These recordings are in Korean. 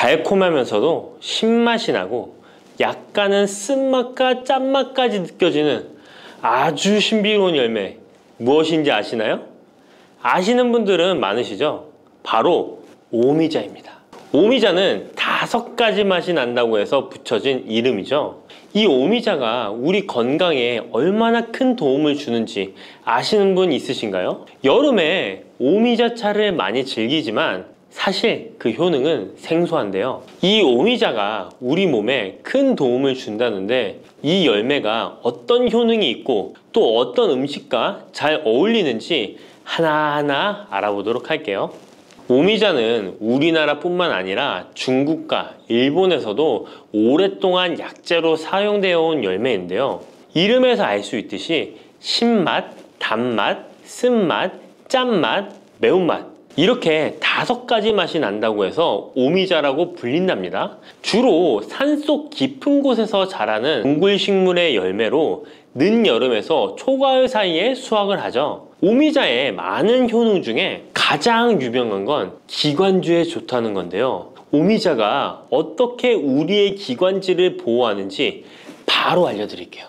달콤하면서도 신맛이 나고 약간은 쓴맛과 짠맛까지 느껴지는 아주 신비로운 열매, 무엇인지 아시나요? 아시는 분들은 많으시죠? 바로 오미자입니다. 오미자는 5가지 맛이 난다고 해서 붙여진 이름이죠. 이 오미자가 우리 건강에 얼마나 큰 도움을 주는지 아시는 분 있으신가요? 여름에 오미자차를 많이 즐기지만 사실 그 효능은 생소한데요. 이 오미자가 우리 몸에 큰 도움을 준다는데 이 열매가 어떤 효능이 있고 또 어떤 음식과 잘 어울리는지 하나하나 알아보도록 할게요. 오미자는 우리나라뿐만 아니라 중국과 일본에서도 오랫동안 약재로 사용되어 온 열매인데요. 이름에서 알 수 있듯이 신맛, 단맛, 쓴맛, 짠맛, 매운맛 이렇게 5가지 맛이 난다고 해서 오미자라고 불린답니다. 주로 산속 깊은 곳에서 자라는 동굴식물의 열매로 늦여름에서 초가을 사이에 수확을 하죠. 오미자의 많은 효능 중에 가장 유명한 건 기관지에 좋다는 건데요. 오미자가 어떻게 우리의 기관지를 보호하는지 바로 알려드릴게요.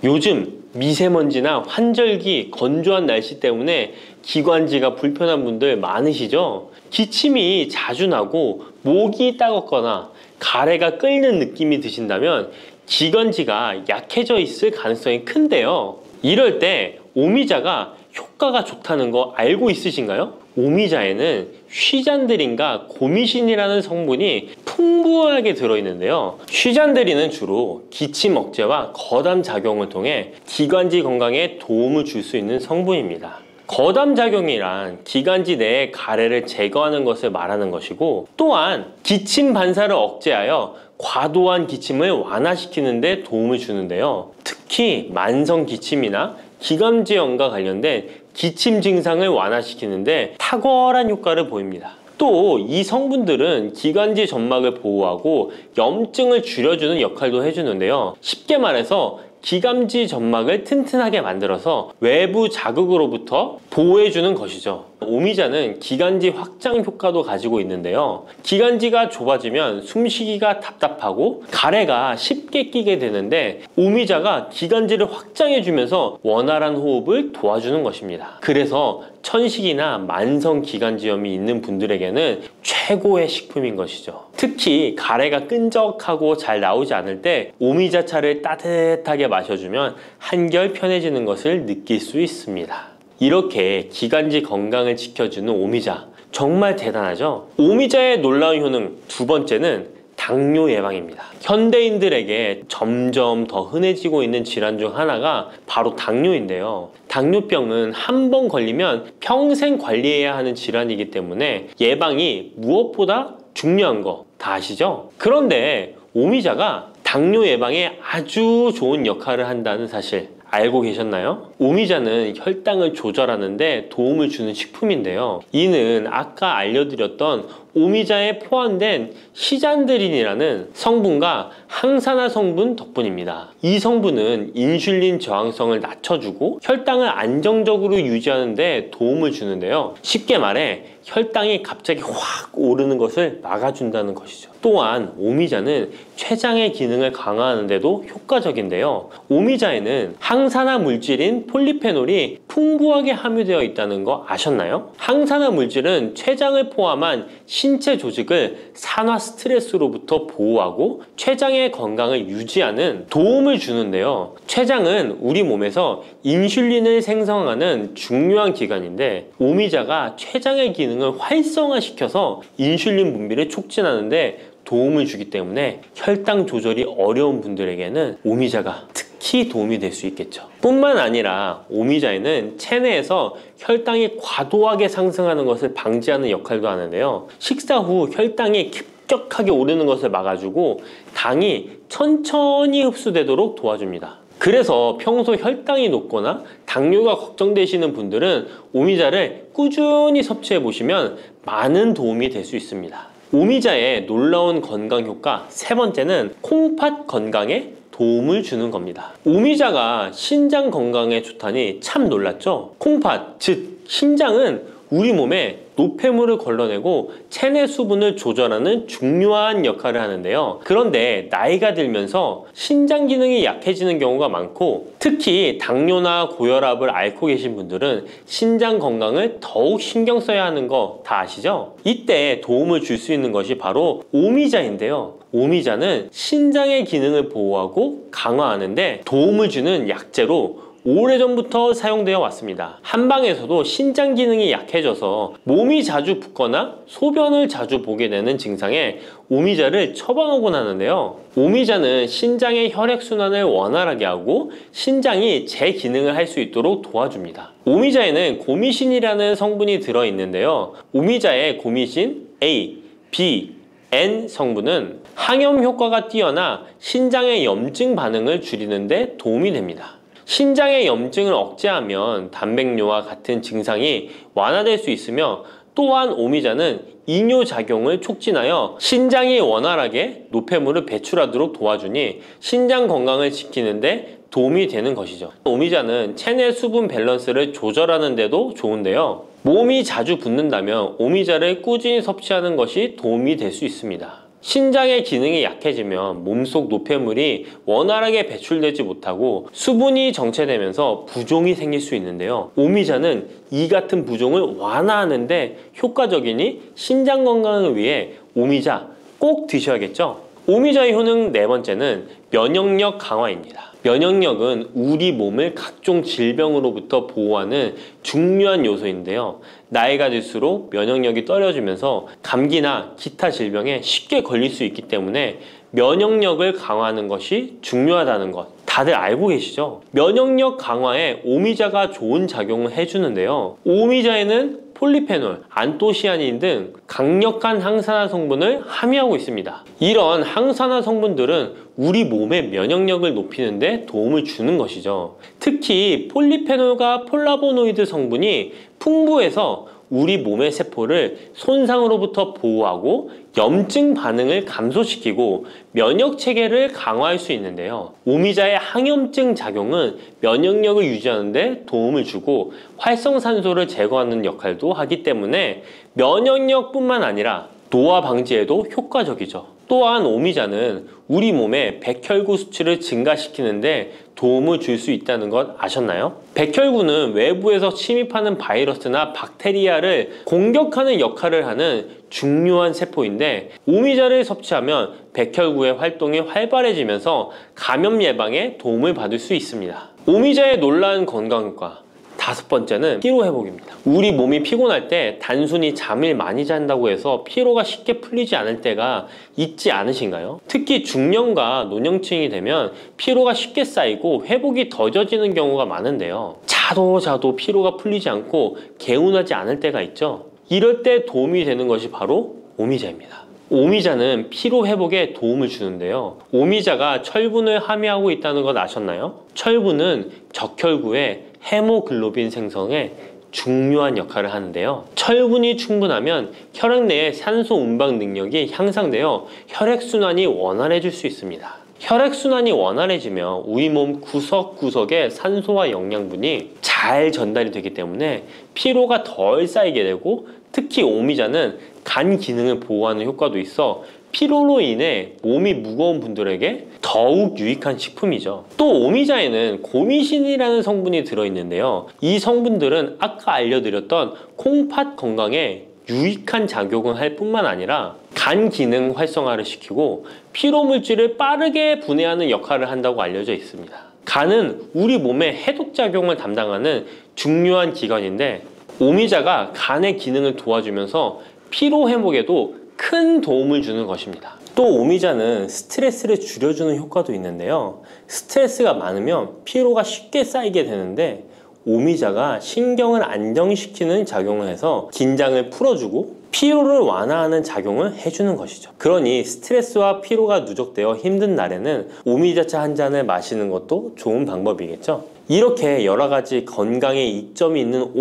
요즘 미세먼지나 환절기, 건조한 날씨 때문에 기관지가 불편한 분들 많으시죠? 기침이 자주 나고 목이 따갑거나 가래가 끓는 느낌이 드신다면 기관지가 약해져 있을 가능성이 큰데요. 이럴 때 오미자가 효과가 좋다는 거 알고 있으신가요? 오미자에는 휘잔드린과 고미신이라는 성분이 풍부하게 들어있는데요. 휘잔드린은 주로 기침 억제와 거담 작용을 통해 기관지 건강에 도움을 줄 수 있는 성분입니다. 거담 작용이란 기관지 내의 가래를 제거하는 것을 말하는 것이고, 또한 기침 반사를 억제하여 과도한 기침을 완화시키는 데 도움을 주는데요. 특히 만성 기침이나 기관지염과 관련된 기침 증상을 완화시키는데 탁월한 효과를 보입니다. 또 이 성분들은 기관지 점막을 보호하고 염증을 줄여주는 역할도 해주는데요. 쉽게 말해서 기관지 점막을 튼튼하게 만들어서 외부 자극으로부터 보호해주는 것이죠. 오미자는 기관지 확장 효과도 가지고 있는데요. 기관지가 좁아지면 숨쉬기가 답답하고 가래가 쉽게 끼게 되는데 오미자가 기관지를 확장해주면서 원활한 호흡을 도와주는 것입니다. 그래서 천식이나 만성 기관지염이 있는 분들에게는 최고의 식품인 것이죠. 특히 가래가 끈적하고 잘 나오지 않을 때 오미자차를 따뜻하게 마셔주면 한결 편해지는 것을 느낄 수 있습니다. 이렇게 기관지 건강을 지켜주는 오미자, 정말 대단하죠? 오미자의 놀라운 효능 2번째는 당뇨 예방입니다. 현대인들에게 점점 더 흔해지고 있는 질환 중 하나가 바로 당뇨인데요. 당뇨병은 한 번 걸리면 평생 관리해야 하는 질환이기 때문에 예방이 무엇보다 중요한 거 다 아시죠? 그런데 오미자가 당뇨 예방에 아주 좋은 역할을 한다는 사실 알고 계셨나요? 오미자는 혈당을 조절하는 데 도움을 주는 식품인데요. 이는 아까 알려드렸던 오미자에 포함된 시잔드린이라는 성분과 항산화 성분 덕분입니다. 이 성분은 인슐린 저항성을 낮춰주고 혈당을 안정적으로 유지하는 데 도움을 주는데요. 쉽게 말해 혈당이 갑자기 확 오르는 것을 막아준다는 것이죠. 또한 오미자는 췌장의 기능을 강화하는 데도 효과적인데요. 오미자에는 항산화 물질인 폴리페놀이 풍부하게 함유되어 있다는 거 아셨나요? 항산화 물질은 췌장을 포함한 신체 조직을 산화 스트레스로부터 보호하고 췌장의 건강을 유지하는 도움을 주는데요. 췌장은 우리 몸에서 인슐린을 생성하는 중요한 기관인데 오미자가 췌장의 기능을 활성화시켜서 인슐린 분비를 촉진하는데 도움을 주기 때문에 혈당 조절이 어려운 분들에게는 오미자가 특히 도움이 될 수 있겠죠. 뿐만 아니라 오미자에는 체내에서 혈당이 과도하게 상승하는 것을 방지하는 역할도 하는데요. 식사 후 혈당이 급격하게 오르는 것을 막아주고 당이 천천히 흡수되도록 도와줍니다. 그래서 평소 혈당이 높거나 당뇨가 걱정되시는 분들은 오미자를 꾸준히 섭취해 보시면 많은 도움이 될 수 있습니다. 오미자의 놀라운 건강 효과 3번째는 콩팥 건강에 도움을 주는 겁니다. 오미자가 신장 건강에 좋다니 참 놀랐죠? 콩팥, 즉 신장은 우리 몸의 노폐물을 걸러내고 체내 수분을 조절하는 중요한 역할을 하는데요. 그런데 나이가 들면서 신장 기능이 약해지는 경우가 많고, 특히 당뇨나 고혈압을 앓고 계신 분들은 신장 건강을 더욱 신경 써야 하는 거 다 아시죠? 이때 도움을 줄 수 있는 것이 바로 오미자인데요. 오미자는 신장의 기능을 보호하고 강화하는데 도움을 주는 약재로 오래전부터 사용되어 왔습니다. 한방에서도 신장 기능이 약해져서 몸이 자주 붓거나 소변을 자주 보게 되는 증상에 오미자를 처방하곤 하는데요. 오미자는 신장의 혈액순환을 원활하게 하고 신장이 재기능을 할 수 있도록 도와줍니다. 오미자에는 고미신이라는 성분이 들어있는데요. 오미자의 고미신 A, B, N 성분은 항염 효과가 뛰어나 신장의 염증 반응을 줄이는 데 도움이 됩니다. 신장의 염증을 억제하면 단백뇨와 같은 증상이 완화될 수 있으며, 또한 오미자는 이뇨작용을 촉진하여 신장이 원활하게 노폐물을 배출하도록 도와주니 신장 건강을 지키는 데 도움이 되는 것이죠. 오미자는 체내 수분 밸런스를 조절하는 데도 좋은데요. 몸이 자주 붓는다면 오미자를 꾸준히 섭취하는 것이 도움이 될 수 있습니다. 신장의 기능이 약해지면 몸속 노폐물이 원활하게 배출되지 못하고 수분이 정체되면서 부종이 생길 수 있는데요. 오미자는 이 같은 부종을 완화하는데 효과적이니 신장 건강을 위해 오미자 꼭 드셔야겠죠. 오미자의 효능 네 번째는 면역력 강화입니다. 면역력은 우리 몸을 각종 질병으로부터 보호하는 중요한 요소인데요. 나이가 들수록 면역력이 떨어지면서 감기나 기타 질병에 쉽게 걸릴 수 있기 때문에 면역력을 강화하는 것이 중요하다는 것 다들 알고 계시죠? 면역력 강화에 오미자가 좋은 작용을 해주는데요. 오미자에는 폴리페놀, 안토시아닌 등 강력한 항산화 성분을 함유하고 있습니다. 이런 항산화 성분들은 우리 몸의 면역력을 높이는 데 도움을 주는 것이죠. 특히 폴리페놀과 폴라보노이드 성분이 풍부해서 우리 몸의 세포를 손상으로부터 보호하고 염증 반응을 감소시키고 면역 체계를 강화할 수 있는데요. 오미자의 항염증 작용은 면역력을 유지하는 데 도움을 주고 활성산소를 제거하는 역할도 하기 때문에 면역력뿐만 아니라 노화 방지에도 효과적이죠. 또한 오미자는 우리 몸의 백혈구 수치를 증가시키는데 도움을 줄 수 있다는 것 아셨나요? 백혈구는 외부에서 침입하는 바이러스나 박테리아를 공격하는 역할을 하는 중요한 세포인데, 오미자를 섭취하면 백혈구의 활동이 활발해지면서 감염 예방에 도움을 받을 수 있습니다. 오미자의 놀라운 건강효과 다섯 번째는 피로 회복입니다. 우리 몸이 피곤할 때 단순히 잠을 많이 잔다고 해서 피로가 쉽게 풀리지 않을 때가 있지 않으신가요? 특히 중년과 노년층이 되면 피로가 쉽게 쌓이고 회복이 더뎌지는 경우가 많은데요. 자도 피로가 풀리지 않고 개운하지 않을 때가 있죠. 이럴 때 도움이 되는 것이 바로 오미자입니다. 오미자는 피로 회복에 도움을 주는데요. 오미자가 철분을 함유하고 있다는 것 아셨나요? 철분은 적혈구의 헤모글로빈 생성에 중요한 역할을 하는데요. 철분이 충분하면 혈액 내의 산소 운반 능력이 향상되어 혈액순환이 원활해질 수 있습니다. 혈액순환이 원활해지면 우리 몸 구석구석에 산소와 영양분이 잘 전달이 되기 때문에 피로가 덜 쌓이게 되고, 특히 오미자는 간 기능을 보호하는 효과도 있어 피로로 인해 몸이 무거운 분들에게 더욱 유익한 식품이죠. 또 오미자에는 고미신이라는 성분이 들어있는데요. 이 성분들은 아까 알려드렸던 콩팥 건강에 유익한 작용을 할 뿐만 아니라 간 기능 활성화를 시키고 피로 물질을 빠르게 분해하는 역할을 한다고 알려져 있습니다. 간은 우리 몸의 해독작용을 담당하는 중요한 기관인데, 오미자가 간의 기능을 도와주면서 피로 회복에도 큰 도움을 주는 것입니다. 또 오미자는 스트레스를 줄여주는 효과도 있는데요. 스트레스가 많으면 피로가 쉽게 쌓이게 되는데, 오미자가 신경을 안정시키는 작용을 해서 긴장을 풀어주고 피로를 완화하는 작용을 해주는 것이죠. 그러니 스트레스와 피로가 누적되어 힘든 날에는 오미자차 한 잔을 마시는 것도 좋은 방법이겠죠. 이렇게 여러 가지 건강에 이점이 있는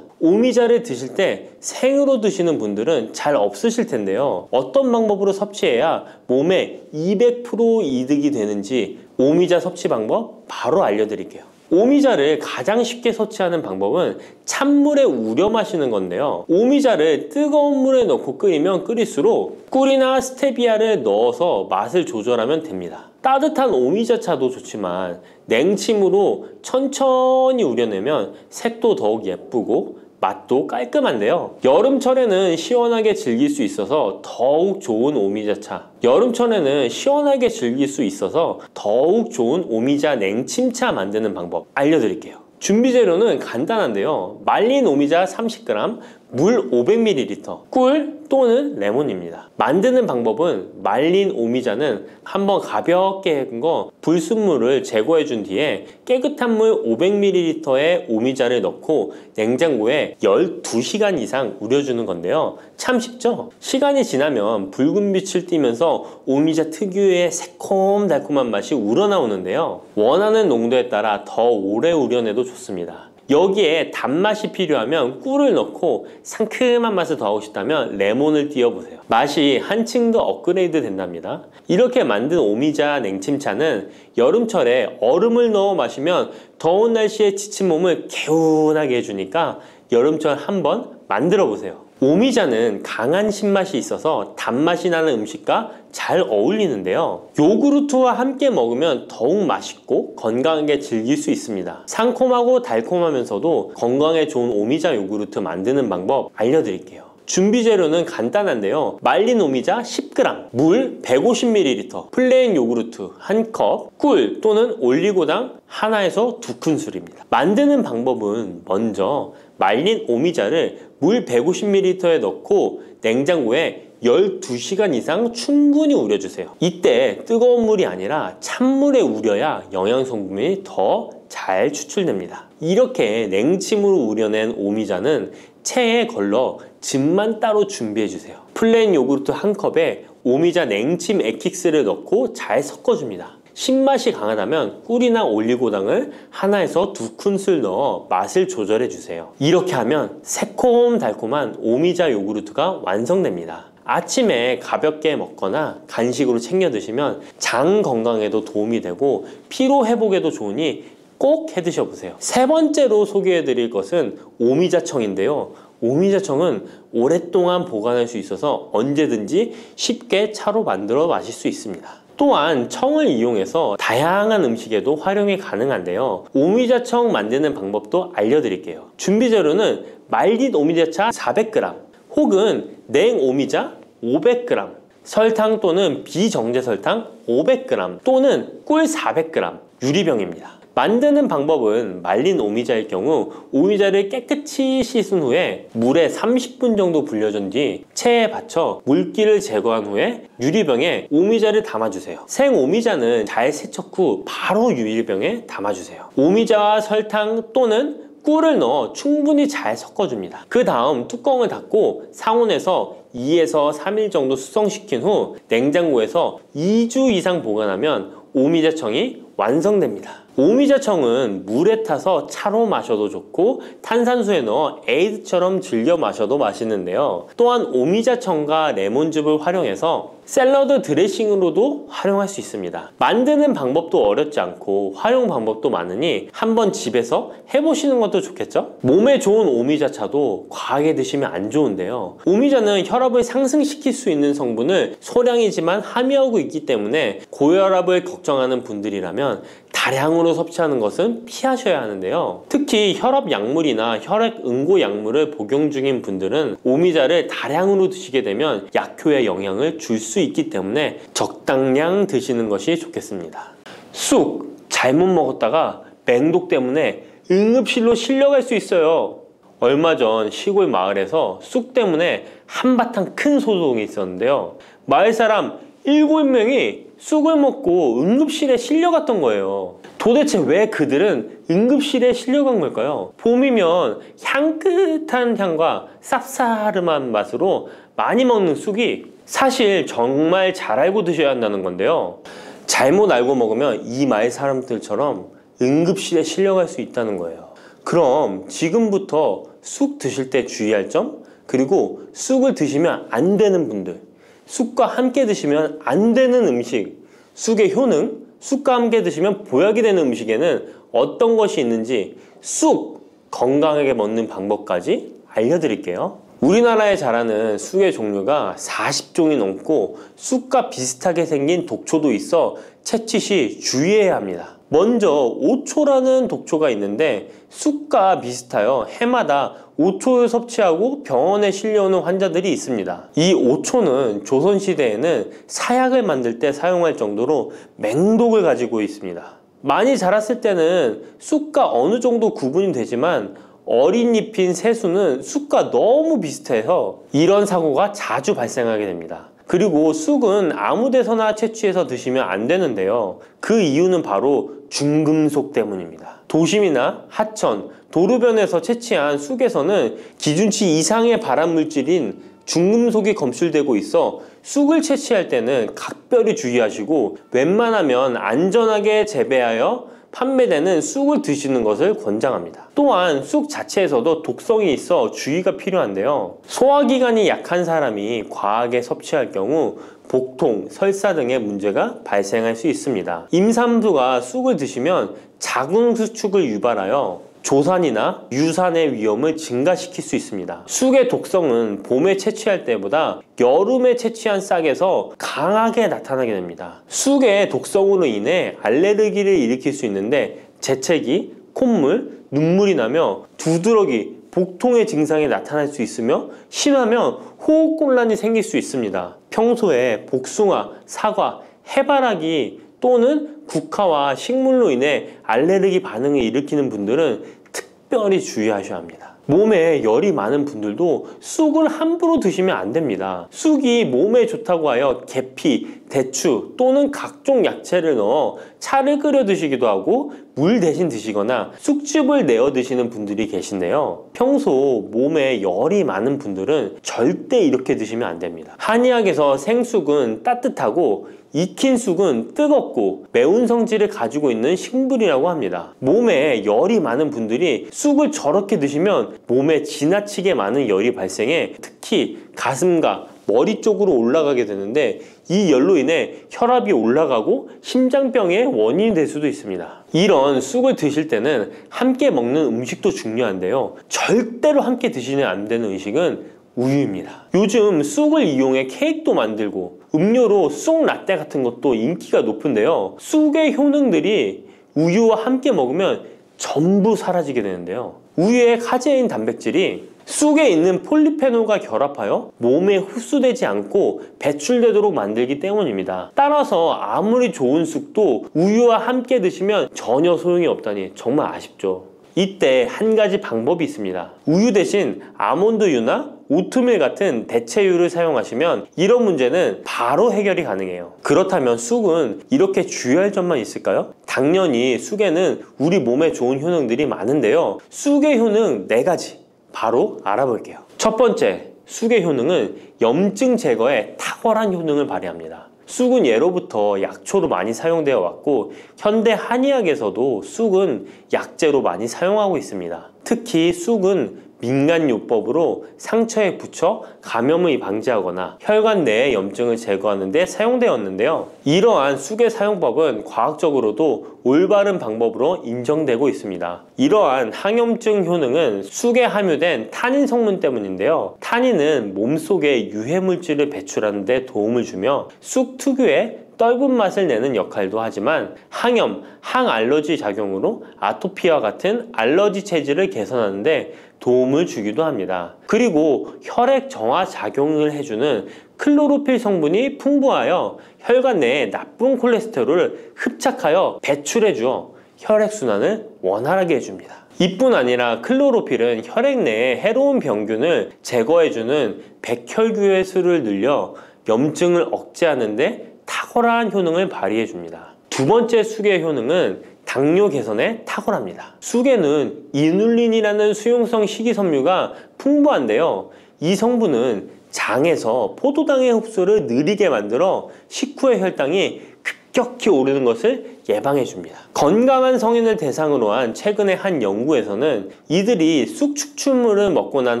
오미자를 드실 때 생으로 드시는 분들은 잘 없으실 텐데요. 어떤 방법으로 섭취해야 몸에 200% 이득이 되는지 오미자 섭취 방법 바로 알려드릴게요. 오미자를 가장 쉽게 섭취하는 방법은 찬물에 우려 마시는 건데요. 오미자를 뜨거운 물에 넣고 끓이면 끓일수록 꿀이나 스테비아를 넣어서 맛을 조절하면 됩니다. 따뜻한 오미자차도 좋지만 냉침으로 천천히 우려내면 색도 더욱 예쁘고 맛도 깔끔한데요. 여름철에는 시원하게 즐길 수 있어서 더욱 좋은 오미자차, 여름철에는 시원하게 즐길 수 있어서 더욱 좋은 오미자 냉침차 만드는 방법 알려드릴게요. 준비 재료는 간단한데요. 말린 오미자 30g, 물 500ml, 꿀 또는 레몬입니다. 만드는 방법은 말린 오미자는 한번 가볍게 헹궈 불순물을 제거해 준 뒤에 깨끗한 물 500ml에 오미자를 넣고 냉장고에 12시간 이상 우려주는 건데요. 참 쉽죠? 시간이 지나면 붉은 빛을 띠면서 오미자 특유의 새콤달콤한 맛이 우러나오는데요. 원하는 농도에 따라 더 오래 우려내도 좋습니다. 여기에 단맛이 필요하면 꿀을 넣고 상큼한 맛을 더하고 싶다면 레몬을 띄워보세요. 맛이 한층 더 업그레이드 된답니다. 이렇게 만든 오미자 냉침차는 여름철에 얼음을 넣어 마시면 더운 날씨에 지친 몸을 개운하게 해주니까 여름철 한번 만들어 보세요. 오미자는 강한 신맛이 있어서 단맛이 나는 음식과 잘 어울리는데요. 요구르트와 함께 먹으면 더욱 맛있고 건강하게 즐길 수 있습니다. 상콤하고 달콤하면서도 건강에 좋은 오미자 요구르트 만드는 방법 알려드릴게요. 준비 재료는 간단한데요. 말린 오미자 10g, 물 150ml, 플레인 요구르트 1컵, 꿀 또는 올리고당 하나에서 2큰술입니다. 만드는 방법은 먼저 말린 오미자를 물 150ml에 넣고 냉장고에 12시간 이상 충분히 우려주세요. 이때 뜨거운 물이 아니라 찬물에 우려야 영양성분이 더 잘 추출됩니다. 이렇게 냉침으로 우려낸 오미자는 체에 걸러 즙만 따로 준비해주세요. 플레인 요구르트 1컵에 오미자 냉침 액기스를 넣고 잘 섞어줍니다. 신맛이 강하다면 꿀이나 올리고당을 하나에서 2큰술 넣어 맛을 조절해주세요. 이렇게 하면 새콤달콤한 오미자 요구르트가 완성됩니다. 아침에 가볍게 먹거나 간식으로 챙겨 드시면 장 건강에도 도움이 되고 피로 회복에도 좋으니 꼭 해 드셔보세요. 세 번째로 소개해 드릴 것은 오미자청인데요. 오미자청은 오랫동안 보관할 수 있어서 언제든지 쉽게 차로 만들어 마실 수 있습니다. 또한 청을 이용해서 다양한 음식에도 활용이 가능한데요. 오미자청 만드는 방법도 알려드릴게요. 준비 재료는 말린 오미자차 400g 혹은 냉 오미자 500g, 설탕 또는 비정제 설탕 500g 또는 꿀 400g, 유리병입니다. 만드는 방법은 말린 오미자일 경우 오미자를 깨끗이 씻은 후에 물에 30분 정도 불려준 뒤 체에 받쳐 물기를 제거한 후에 유리병에 오미자를 담아주세요. 생 오미자는 잘 세척 후 바로 유리병에 담아주세요. 오미자와 설탕 또는 꿀을 넣어 충분히 잘 섞어줍니다. 그 다음 뚜껑을 닫고 상온에서 2에서 3일 정도 숙성시킨 후 냉장고에서 2주 이상 보관하면 오미자청이 완성됩니다. 오미자청은 물에 타서 차로 마셔도 좋고 탄산수에 넣어 에이드처럼 즐겨 마셔도 맛있는데요. 또한 오미자청과 레몬즙을 활용해서 샐러드 드레싱으로도 활용할 수 있습니다. 만드는 방법도 어렵지 않고 활용 방법도 많으니 한번 집에서 해보시는 것도 좋겠죠? 몸에 좋은 오미자차도 과하게 드시면 안 좋은데요. 오미자는 혈압을 상승시킬 수 있는 성분을 소량이지만 함유하고 있기 때문에 고혈압을 걱정하는 분들이라면 다량으로 섭취하는 것은 피하셔야 하는데요. 특히 혈압 약물이나 혈액 응고 약물을 복용 중인 분들은 오미자를 다량으로 드시게 되면 약효에 영향을 줄 수 있기 때문에 적당량 드시는 것이 좋겠습니다. 쑥 잘못 먹었다가 맹독 때문에 응급실로 실려갈 수 있어요. 얼마 전 시골 마을에서 쑥 때문에 한바탕 큰 소동이 있었는데요. 마을 사람 7명이 쑥을 먹고 응급실에 실려갔던 거예요. 도대체 왜 그들은 응급실에 실려간 걸까요? 봄이면 향긋한 향과 쌉싸름한 맛으로 많이 먹는 쑥이 사실 정말 잘 알고 드셔야 한다는 건데요. 잘못 알고 먹으면 이 마을 사람들처럼 응급실에 실려갈 수 있다는 거예요. 그럼 지금부터 쑥 드실 때 주의할 점, 그리고 쑥을 드시면 안 되는 분들, 쑥과 함께 드시면 안 되는 음식, 쑥의 효능, 쑥과 함께 드시면 보약이 되는 음식에는 어떤 것이 있는지 쑥 건강하게 먹는 방법까지 알려드릴게요. 우리나라에 자라는 쑥의 종류가 40종이 넘고 쑥과 비슷하게 생긴 독초도 있어 채취 시 주의해야 합니다. 먼저 오초라는 독초가 있는데 쑥과 비슷하여 해마다 오초를 섭취하고 병원에 실려오는 환자들이 있습니다. 이 오초는 조선시대에는 사약을 만들 때 사용할 정도로 맹독을 가지고 있습니다. 많이 자랐을 때는 쑥과 어느 정도 구분이 되지만 어린 잎인 새수는 쑥과 너무 비슷해서 이런 사고가 자주 발생하게 됩니다. 그리고 쑥은 아무 데서나 채취해서 드시면 안 되는데요. 그 이유는 바로 중금속 때문입니다. 도심이나 하천, 도로변에서 채취한 쑥에서는 기준치 이상의 발암물질인 중금속이 검출되고 있어 쑥을 채취할 때는 각별히 주의하시고 웬만하면 안전하게 재배하여 판매되는 쑥을 드시는 것을 권장합니다. 또한 쑥 자체에서도 독성이 있어 주의가 필요한데요. 소화기관이 약한 사람이 과하게 섭취할 경우 복통, 설사 등의 문제가 발생할 수 있습니다. 임산부가 쑥을 드시면 자궁수축을 유발하여 조산이나 유산의 위험을 증가시킬 수 있습니다. 쑥의 독성은 봄에 채취할 때보다 여름에 채취한 싹에서 강하게 나타나게 됩니다. 쑥의 독성으로 인해 알레르기를 일으킬 수 있는데 재채기, 콧물, 눈물이 나며 두드러기, 복통의 증상이 나타날 수 있으며 심하면 호흡곤란이 생길 수 있습니다. 평소에 복숭아, 사과, 해바라기 또는 국화와 식물로 인해 알레르기 반응을 일으키는 분들은 특별히 주의하셔야 합니다. 몸에 열이 많은 분들도 쑥을 함부로 드시면 안 됩니다. 쑥이 몸에 좋다고 하여 계피, 대추 또는 각종 야채를 넣어 차를 끓여 드시기도 하고 물 대신 드시거나 쑥즙을 내어 드시는 분들이 계신데요. 평소 몸에 열이 많은 분들은 절대 이렇게 드시면 안 됩니다. 한의학에서 생쑥은 따뜻하고 익힌 쑥은 뜨겁고 매운 성질을 가지고 있는 식물이라고 합니다. 몸에 열이 많은 분들이 쑥을 저렇게 드시면 몸에 지나치게 많은 열이 발생해 특히 가슴과 머리 쪽으로 올라가게 되는데 이 열로 인해 혈압이 올라가고 심장병의 원인이 될 수도 있습니다. 이런 쑥을 드실 때는 함께 먹는 음식도 중요한데요. 절대로 함께 드시면 안 되는 음식은 우유입니다. 요즘 쑥을 이용해 케이크도 만들고 음료로 쑥 라떼 같은 것도 인기가 높은데요. 쑥의 효능들이 우유와 함께 먹으면 전부 사라지게 되는데요. 우유의 카제인 단백질이 쑥에 있는 폴리페놀과 결합하여 몸에 흡수되지 않고 배출되도록 만들기 때문입니다. 따라서 아무리 좋은 쑥도 우유와 함께 드시면 전혀 소용이 없다니 정말 아쉽죠. 이때 한 가지 방법이 있습니다. 우유 대신 아몬드유나 오트밀 같은 대체유를 사용하시면 이런 문제는 바로 해결이 가능해요. 그렇다면 쑥은 이렇게 주의할 점만 있을까요? 당연히 쑥에는 우리 몸에 좋은 효능들이 많은데요. 쑥의 효능 4가지 바로 알아볼게요. 첫 번째, 쑥의 효능은 염증 제거에 탁월한 효능을 발휘합니다. 쑥은 예로부터 약초로 많이 사용되어 왔고 현대 한의학에서도 쑥은 약재로 많이 사용하고 있습니다. 특히 쑥은 민간요법으로 상처에 붙여 감염을 방지하거나 혈관 내의 염증을 제거하는 데 사용되었는데요. 이러한 쑥의 사용법은 과학적으로도 올바른 방법으로 인정되고 있습니다. 이러한 항염증 효능은 쑥에 함유된 타닌 성분 때문인데요. 타닌은 몸속에 유해물질을 배출하는 데 도움을 주며 쑥 특유의 떫은 맛을 내는 역할도 하지만 항염, 항알러지 작용으로 아토피와 같은 알러지 체질을 개선하는 데 도움을 주기도 합니다. 그리고 혈액 정화 작용을 해주는 클로로필 성분이 풍부하여 혈관 내에 나쁜 콜레스테롤을 흡착하여 배출해주어 혈액순환을 원활하게 해줍니다. 이뿐 아니라 클로로필은 혈액 내에 해로운 병균을 제거해주는 백혈구의 수를 늘려 염증을 억제하는 데 탁월한 효능을 발휘해줍니다. 두 번째 쑥의 효능은 당뇨 개선에 탁월합니다. 쑥에는 이눌린이라는 수용성 식이섬유가 풍부한데요. 이 성분은 장에서 포도당의 흡수를 느리게 만들어 식후의 혈당이 급격히 오르는 것을 예방해줍니다. 건강한 성인을 대상으로 한 최근의 한 연구에서는 이들이 쑥 추출물을 먹고 난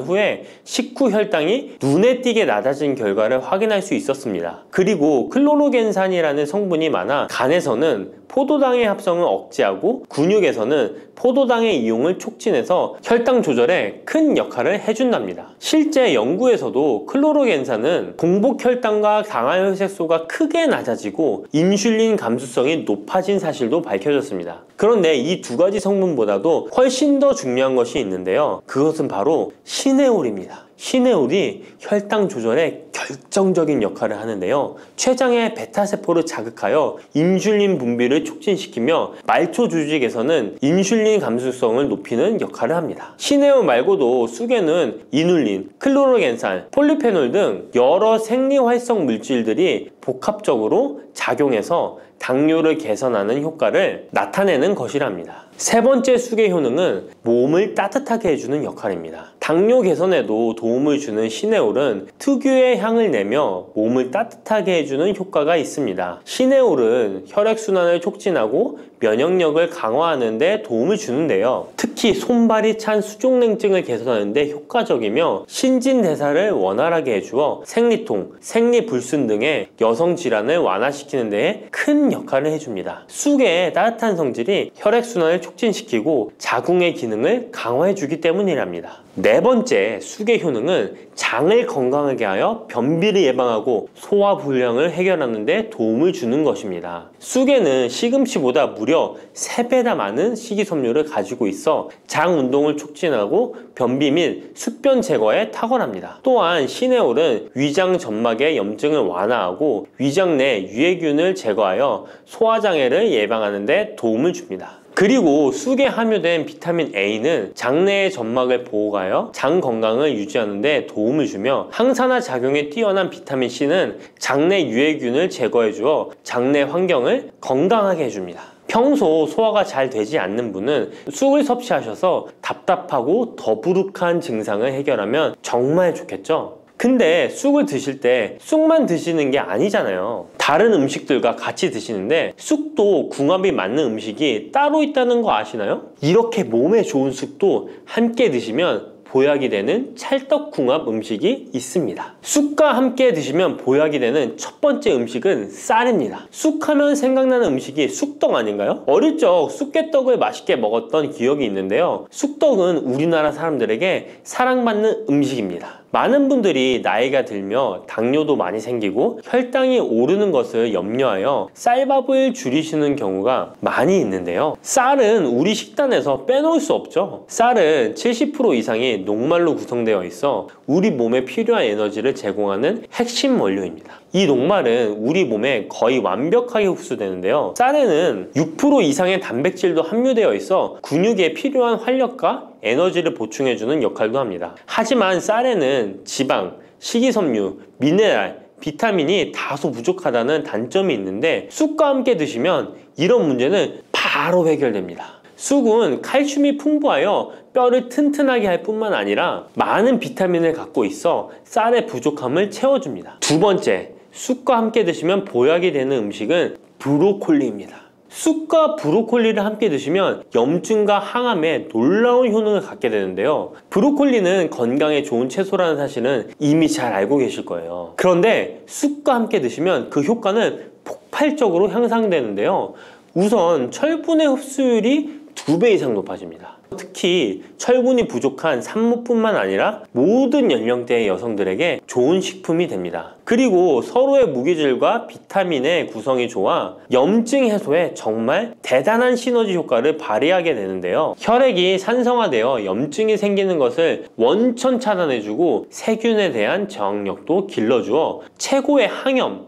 후에 식후 혈당이 눈에 띄게 낮아진 결과를 확인할 수 있었습니다. 그리고 클로로겐산이라는 성분이 많아 간에서는 포도당의 합성을 억제하고 근육에서는 포도당의 이용을 촉진해서 혈당 조절에 큰 역할을 해준답니다. 실제 연구에서도 클로로겐산은 공복 혈당과 당화혈색소가 크게 낮아지고 인슐린 감수성이 높아진 사실도 밝혀졌습니다. 그런데 이 두 가지 성분보다도 훨씬 더 중요한 것이 있는데요. 그것은 바로 시네올입니다. 시네올이 혈당 조절에 결정적인 역할을 하는데요. 췌장의 베타세포를 자극하여 인슐린 분비를 촉진시키며 말초 조직에서는 인슐린 감수성을 높이는 역할을 합니다. 시네올 말고도 쑥에는 이눌린, 클로로겐산, 폴리페놀 등 여러 생리활성 물질들이 복합적으로 작용해서 당뇨를 개선하는 효과를 나타내는 것이랍니다. 세 번째 쑥의 효능은 몸을 따뜻하게 해주는 역할입니다. 당뇨 개선에도 도움을 주는 시네올은 특유의 향을 내며 몸을 따뜻하게 해주는 효과가 있습니다. 시네올은 혈액순환을 촉진하고 면역력을 강화하는 데 도움을 주는데요. 특히 손발이 찬 수족냉증을 개선하는 데 효과적이며 신진대사를 원활하게 해주어 생리통, 생리불순 등의 여성 질환을 완화시키는 데에 큰 역할을 해줍니다. 쑥의 따뜻한 성질이 혈액순환을 촉진시키고 자궁의 기능을 강화해주기 때문이랍니다. 네 번째 쑥의 효능은 장을 건강하게 하여 변비를 예방하고 소화불량을 해결하는 데 도움을 주는 것입니다. 쑥에는 시금치보다 무려 3배나 많은 식이섬유를 가지고 있어 장 운동을 촉진하고 변비 및 숙변 제거에 탁월합니다. 또한 시네올은 위장 점막의 염증을 완화하고 위장 내 유해균을 제거하여 소화장애를 예방하는 데 도움을 줍니다. 그리고 쑥에 함유된 비타민 A는 장내의 점막을 보호하여 장 건강을 유지하는 데 도움을 주며 항산화 작용에 뛰어난 비타민 C는 장내 유해균을 제거해 주어 장내 환경을 건강하게 해줍니다. 평소 소화가 잘 되지 않는 분은 쑥을 섭취하셔서 답답하고 더부룩한 증상을 해결하면 정말 좋겠죠? 근데 쑥을 드실 때 쑥만 드시는 게 아니잖아요. 다른 음식들과 같이 드시는데 쑥도 궁합이 맞는 음식이 따로 있다는 거 아시나요? 이렇게 몸에 좋은 쑥도 함께 드시면 보약이 되는 찰떡궁합 음식이 있습니다. 쑥과 함께 드시면 보약이 되는 첫 번째 음식은 쌀입니다. 쑥하면 생각나는 음식이 쑥떡 아닌가요? 어릴 적 쑥개떡을 맛있게 먹었던 기억이 있는데요. 쑥떡은 우리나라 사람들에게 사랑받는 음식입니다. 많은 분들이 나이가 들며 당뇨도 많이 생기고 혈당이 오르는 것을 염려하여 쌀밥을 줄이시는 경우가 많이 있는데요. 쌀은 우리 식단에서 빼놓을 수 없죠. 쌀은 70% 이상이 녹말로 구성되어 있어 우리 몸에 필요한 에너지를 제공하는 핵심 원료입니다. 이 녹말은 우리 몸에 거의 완벽하게 흡수되는데요. 쌀에는 6% 이상의 단백질도 함유되어 있어 근육에 필요한 활력과 에너지를 보충해주는 역할도 합니다. 하지만 쌀에는 지방, 식이섬유, 미네랄, 비타민이 다소 부족하다는 단점이 있는데 쑥과 함께 드시면 이런 문제는 바로 해결됩니다. 쑥은 칼슘이 풍부하여 뼈를 튼튼하게 할 뿐만 아니라 많은 비타민을 갖고 있어 쌀의 부족함을 채워줍니다. 두 번째, 쑥과 함께 드시면 보약이 되는 음식은 브로콜리입니다. 쑥과 브로콜리를 함께 드시면 염증과 항암에 놀라운 효능을 갖게 되는데요. 브로콜리는 건강에 좋은 채소라는 사실은 이미 잘 알고 계실 거예요. 그런데 쑥과 함께 드시면 그 효과는 폭발적으로 향상되는데요. 우선 철분의 흡수율이 2배 이상 높아집니다. 특히 철분이 부족한 산모뿐만 아니라 모든 연령대의 여성들에게 좋은 식품이 됩니다. 그리고 서로의 무기질과 비타민의 구성이 좋아 염증 해소에 정말 대단한 시너지 효과를 발휘하게 되는데요. 혈액이 산성화되어 염증이 생기는 것을 원천 차단해주고 세균에 대한 저항력도 길러주어 최고의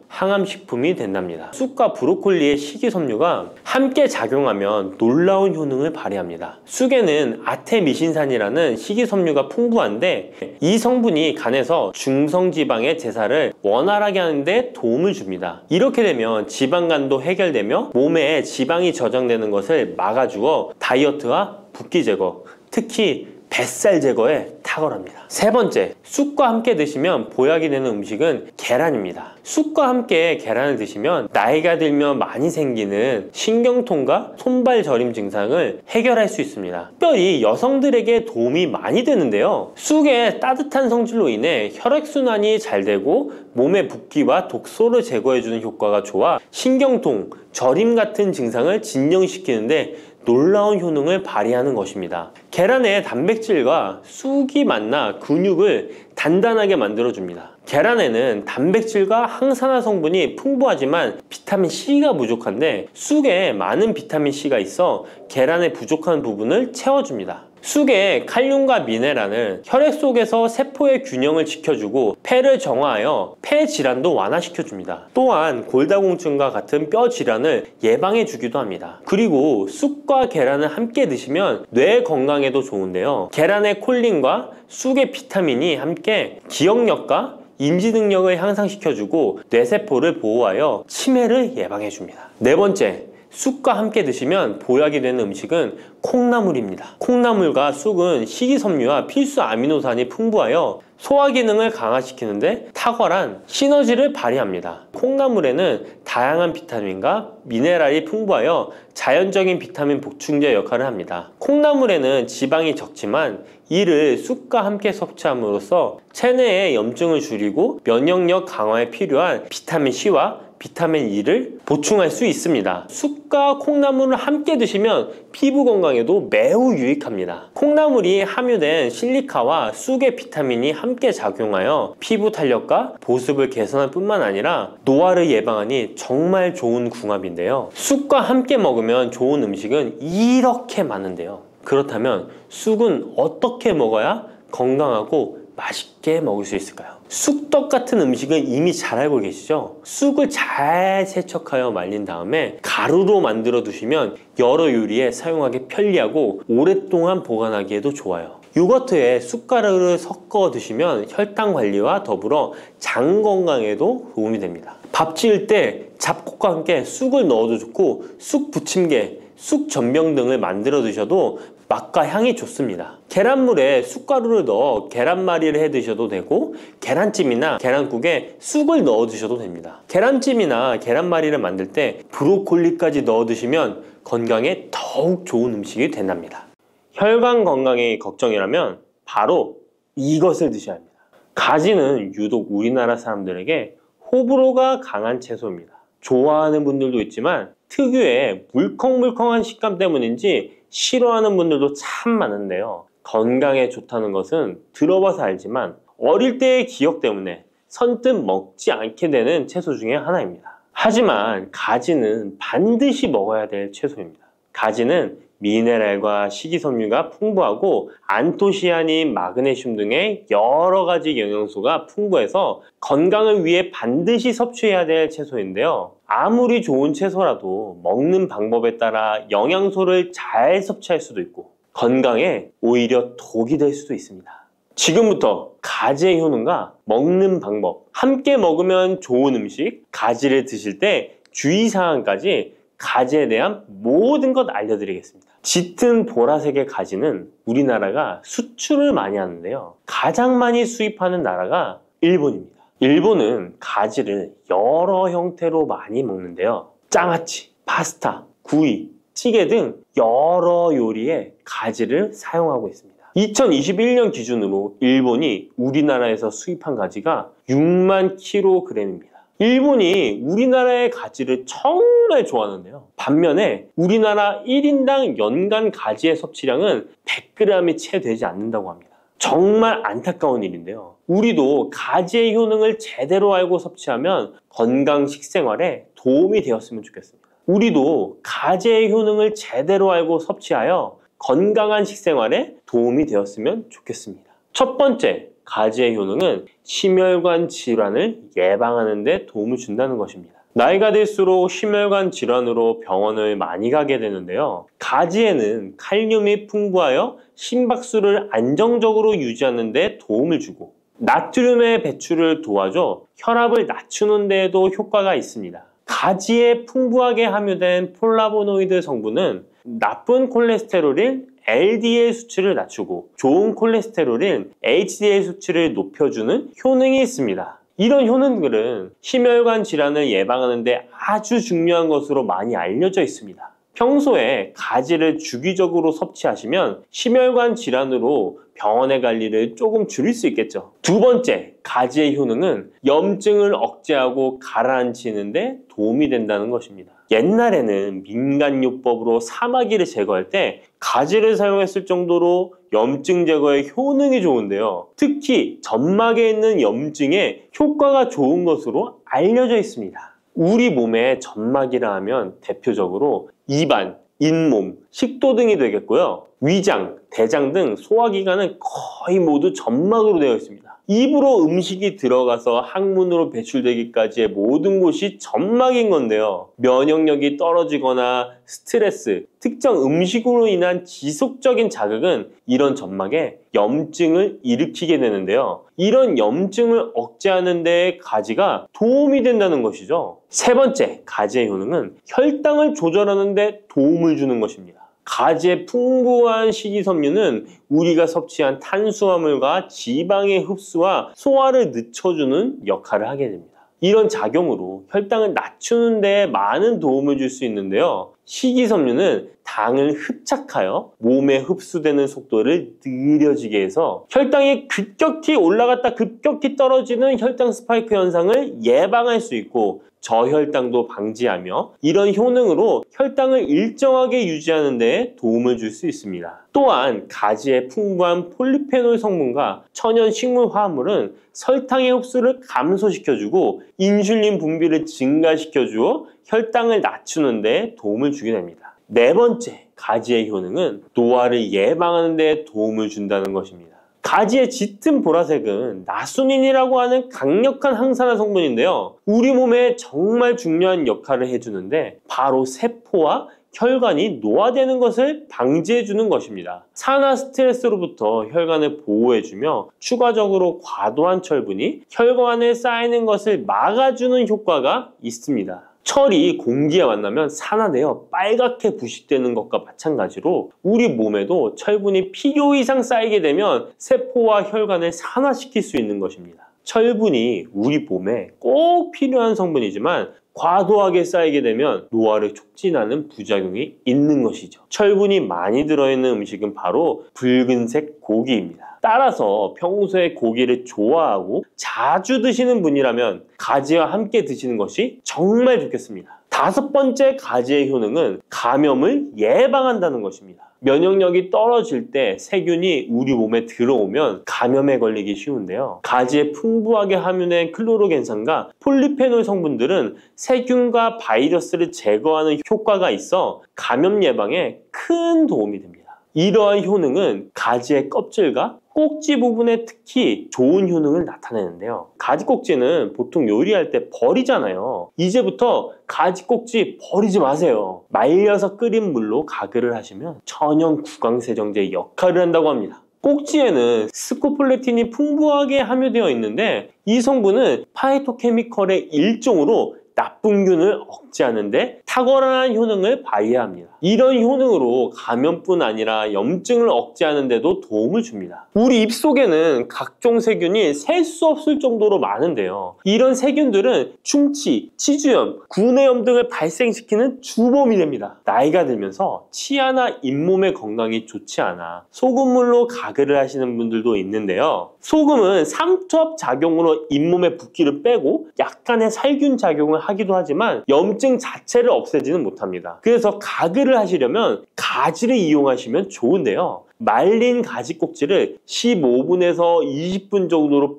항암식품이 된답니다. 쑥과 브로콜리의 식이섬유가 함께 작용하면 놀라운 효능을 발휘합니다. 쑥에는 아테미신산이라는 식이섬유가 풍부한데 이 성분이 간에서 중성지방의 제사를 원활하게 하는데 도움을 줍니다. 이렇게 되면 지방간도 해결되며 몸에 지방이 저장되는 것을 막아주어 다이어트와 붓기 제거, 특히 뱃살 제거에 탁월합니다. 세 번째, 쑥과 함께 드시면 보약이 되는 음식은 계란입니다. 쑥과 함께 계란을 드시면 나이가 들면 많이 생기는 신경통과 손발 저림 증상을 해결할 수 있습니다. 특별히 여성들에게 도움이 많이 되는데요. 쑥의 따뜻한 성질로 인해 혈액순환이 잘 되고 몸의 붓기와 독소를 제거해주는 효과가 좋아 신경통, 저림 같은 증상을 진정시키는데 놀라운 효능을 발휘하는 것입니다. 계란의 단백질과 쑥이 만나 근육을 단단하게 만들어줍니다. 계란에는 단백질과 항산화 성분이 풍부하지만 비타민 C가 부족한데 쑥에 많은 비타민 C가 있어 계란의 부족한 부분을 채워줍니다. 쑥의 칼륨과 미네랄은 혈액 속에서 세포의 균형을 지켜주고 폐를 정화하여 폐 질환도 완화시켜줍니다. 또한 골다공증과 같은 뼈 질환을 예방해주기도 합니다. 그리고 쑥과 계란을 함께 드시면 뇌 건강에도 좋은데요. 계란의 콜린과 쑥의 비타민이 함께 기억력과 인지 능력을 향상시켜주고 뇌세포를 보호하여 치매를 예방해줍니다. 네 번째, 쑥과 함께 드시면 보약이 되는 음식은 콩나물입니다. 콩나물과 쑥은 식이섬유와 필수 아미노산이 풍부하여 소화 기능을 강화시키는데 탁월한 시너지를 발휘합니다. 콩나물에는 다양한 비타민과 미네랄이 풍부하여 자연적인 비타민 보충제 역할을 합니다. 콩나물에는 지방이 적지만 이를 쑥과 함께 섭취함으로써 체내의 염증을 줄이고 면역력 강화에 필요한 비타민 C와 비타민 E를 보충할 수 있습니다. 쑥과 콩나물을 함께 드시면 피부 건강에도 매우 유익합니다. 콩나물이 함유된 실리카와 쑥의 비타민이 함께 작용하여 피부 탄력과 보습을 개선할 뿐만 아니라 노화를 예방하니 정말 좋은 궁합인데요. 쑥과 함께 먹으면 좋은 음식은 이렇게 많은데요. 그렇다면 쑥은 어떻게 먹어야 건강하고 맛있게 먹을 수 있을까요? 쑥떡 같은 음식은 이미 잘 알고 계시죠? 쑥을 잘 세척하여 말린 다음에 가루로 만들어 두시면 여러 요리에 사용하기 편리하고 오랫동안 보관하기에도 좋아요. 요거트에 쑥가루를 섞어 드시면 혈당 관리와 더불어 장 건강에도 도움이 됩니다. 밥 지을 때 잡곡과 함께 쑥을 넣어도 좋고 쑥 부침개, 쑥 전병 등을 만들어 드셔도 맛과 향이 좋습니다. 계란물에 쑥가루를 넣어 계란말이를 해 드셔도 되고 계란찜이나 계란국에 쑥을 넣어 드셔도 됩니다. 계란찜이나 계란말이를 만들 때 브로콜리까지 넣어 드시면 건강에 더욱 좋은 음식이 된답니다. 혈관 건강이 걱정이라면 바로 이것을 드셔야 합니다. 가지는 유독 우리나라 사람들에게 호불호가 강한 채소입니다. 좋아하는 분들도 있지만 특유의 물컹물컹한 식감 때문인지 싫어하는 분들도 참 많은데요. 건강에 좋다는 것은 들어봐서 알지만 어릴 때의 기억 때문에 선뜻 먹지 않게 되는 채소 중에 하나입니다. 하지만 가지는 반드시 먹어야 될 채소입니다. 가지는 미네랄과 식이섬유가 풍부하고 안토시아닌, 마그네슘 등의 여러 가지 영양소가 풍부해서 건강을 위해 반드시 섭취해야 될 채소인데요. 아무리 좋은 채소라도 먹는 방법에 따라 영양소를 잘 섭취할 수도 있고 건강에 오히려 독이 될 수도 있습니다. 지금부터 가지의 효능과 먹는 방법, 함께 먹으면 좋은 음식, 가지를 드실 때 주의사항까지 가지에 대한 모든 것 알려드리겠습니다. 짙은 보라색의 가지는 우리나라가 수출을 많이 하는데요. 가장 많이 수입하는 나라가 일본입니다. 일본은 가지를 여러 형태로 많이 먹는데요. 장아찌, 파스타, 구이, 찌개 등 여러 요리에 가지를 사용하고 있습니다. 2021년 기준으로 일본이 우리나라에서 수입한 가지가 6만 kg입니다. 일본이 우리나라의 가지를 정말 좋아하는데요. 반면에 우리나라 1인당 연간 가지의 섭취량은 100g이 채 되지 않는다고 합니다. 정말 안타까운 일인데요. 우리도 가지의 효능을 제대로 알고 섭취하면 건강 식생활에 도움이 되었으면 좋겠습니다. 우리도 가지의 효능을 제대로 알고 섭취하여 건강한 식생활에 도움이 되었으면 좋겠습니다. 첫 번째, 가지의 효능은 심혈관 질환을 예방하는 데 도움을 준다는 것입니다. 나이가 들수록 심혈관 질환으로 병원을 많이 가게 되는데요. 가지에는 칼륨이 풍부하여 심박수를 안정적으로 유지하는 데 도움을 주고 나트륨의 배출을 도와줘 혈압을 낮추는 데에도 효과가 있습니다. 가지에 풍부하게 함유된 폴라보노이드 성분은 나쁜 콜레스테롤인 LDL 수치를 낮추고 좋은 콜레스테롤인 HDL 수치를 높여주는 효능이 있습니다. 이런 효능들은 심혈관 질환을 예방하는 데 아주 중요한 것으로 많이 알려져 있습니다. 평소에 가지를 주기적으로 섭취하시면 심혈관 질환으로 병원에 갈 일을 조금 줄일 수 있겠죠. 두 번째, 가지의 효능은 염증을 억제하고 가라앉히는 데 도움이 된다는 것입니다. 옛날에는 민간요법으로 사마귀를 제거할 때 가지를 사용했을 정도로 염증 제거에 효능이 좋은데요. 특히 점막에 있는 염증에 효과가 좋은 것으로 알려져 있습니다. 우리 몸에 점막이라 하면 대표적으로 입안, 잇몸, 식도 등이 되겠고요. 위장, 대장 등 소화기관은 거의 모두 점막으로 되어 있습니다. 입으로 음식이 들어가서 항문으로 배출되기까지의 모든 곳이 점막인 건데요. 면역력이 떨어지거나 스트레스, 특정 음식으로 인한 지속적인 자극은 이런 점막에 염증을 일으키게 되는데요. 이런 염증을 억제하는 데 가지가 도움이 된다는 것이죠. 세 번째, 가지의 효능은 혈당을 조절하는 데 도움을 주는 것입니다. 가지의 풍부한 식이섬유는 우리가 섭취한 탄수화물과 지방의 흡수와 소화를 늦춰주는 역할을 하게 됩니다. 이런 작용으로 혈당을 낮추는 데 많은 도움을 줄 수 있는데요. 식이섬유는 당을 흡착하여 몸에 흡수되는 속도를 느려지게 해서 혈당이 급격히 올라갔다 급격히 떨어지는 혈당 스파이크 현상을 예방할 수 있고 저혈당도 방지하며 이런 효능으로 혈당을 일정하게 유지하는 데 도움을 줄 수 있습니다. 또한 가지의 풍부한 폴리페놀 성분과 천연 식물 화합물은 설탕의 흡수를 감소시켜주고 인슐린 분비를 증가시켜주어 혈당을 낮추는 데 도움을 주게 됩니다. 네 번째, 가지의 효능은 노화를 예방하는 데 도움을 준다는 것입니다. 가지의 짙은 보라색은 나수닌이라고 하는 강력한 항산화 성분인데요. 우리 몸에 정말 중요한 역할을 해주는데 바로 세포와 혈관이 노화되는 것을 방지해주는 것입니다. 산화 스트레스로부터 혈관을 보호해주며 추가적으로 과도한 철분이 혈관에 쌓이는 것을 막아주는 효과가 있습니다. 철이 공기에 만나면 산화되어 빨갛게 부식되는 것과 마찬가지로 우리 몸에도 철분이 필요 이상 쌓이게 되면 세포와 혈관을 산화시킬 수 있는 것입니다. 철분이 우리 몸에 꼭 필요한 성분이지만 과도하게 쌓이게 되면 노화를 촉진하는 부작용이 있는 것이죠. 철분이 많이 들어있는 음식은 바로 붉은색 고기입니다. 따라서 평소에 고기를 좋아하고 자주 드시는 분이라면 가지와 함께 드시는 것이 정말 좋겠습니다. 다섯 번째 가지의 효능은 감염을 예방한다는 것입니다. 면역력이 떨어질 때 세균이 우리 몸에 들어오면 감염에 걸리기 쉬운데요. 가지에 풍부하게 함유된 클로로겐산과 폴리페놀 성분들은 세균과 바이러스를 제거하는 효과가 있어 감염 예방에 큰 도움이 됩니다. 이러한 효능은 가지의 껍질과 꼭지 부분에 특히 좋은 효능을 나타내는데요. 가지 꼭지는 보통 요리할 때 버리잖아요. 이제부터 가지 꼭지 버리지 마세요. 말려서 끓인 물로 가글을 하시면 천연 구강세정제 역할을 한다고 합니다. 꼭지에는 스코폴레틴이 풍부하게 함유되어 있는데 이 성분은 파이토케미컬의 일종으로 나쁜 균을 억제하는 데 탁월한 효능을 발휘합니다. 이런 효능으로 감염뿐 아니라 염증을 억제하는 데도 도움을 줍니다. 우리 입속에는 각종 세균이 셀 수 없을 정도로 많은데요. 이런 세균들은 충치, 치주염, 구내염 등을 발생시키는 주범이 됩니다. 나이가 들면서 치아나 잇몸의 건강이 좋지 않아 소금물로 가글을 하시는 분들도 있는데요. 소금은 삼투압 작용으로 잇몸의 붓기를 빼고 약간의 살균 작용을 하기도 하지만 염증 자체를 없애지는 못합니다. 그래서 가글을 하시려면 가지를 이용하시면 좋은데요. 말린 가지 꼭지를 15분에서 20분 정도로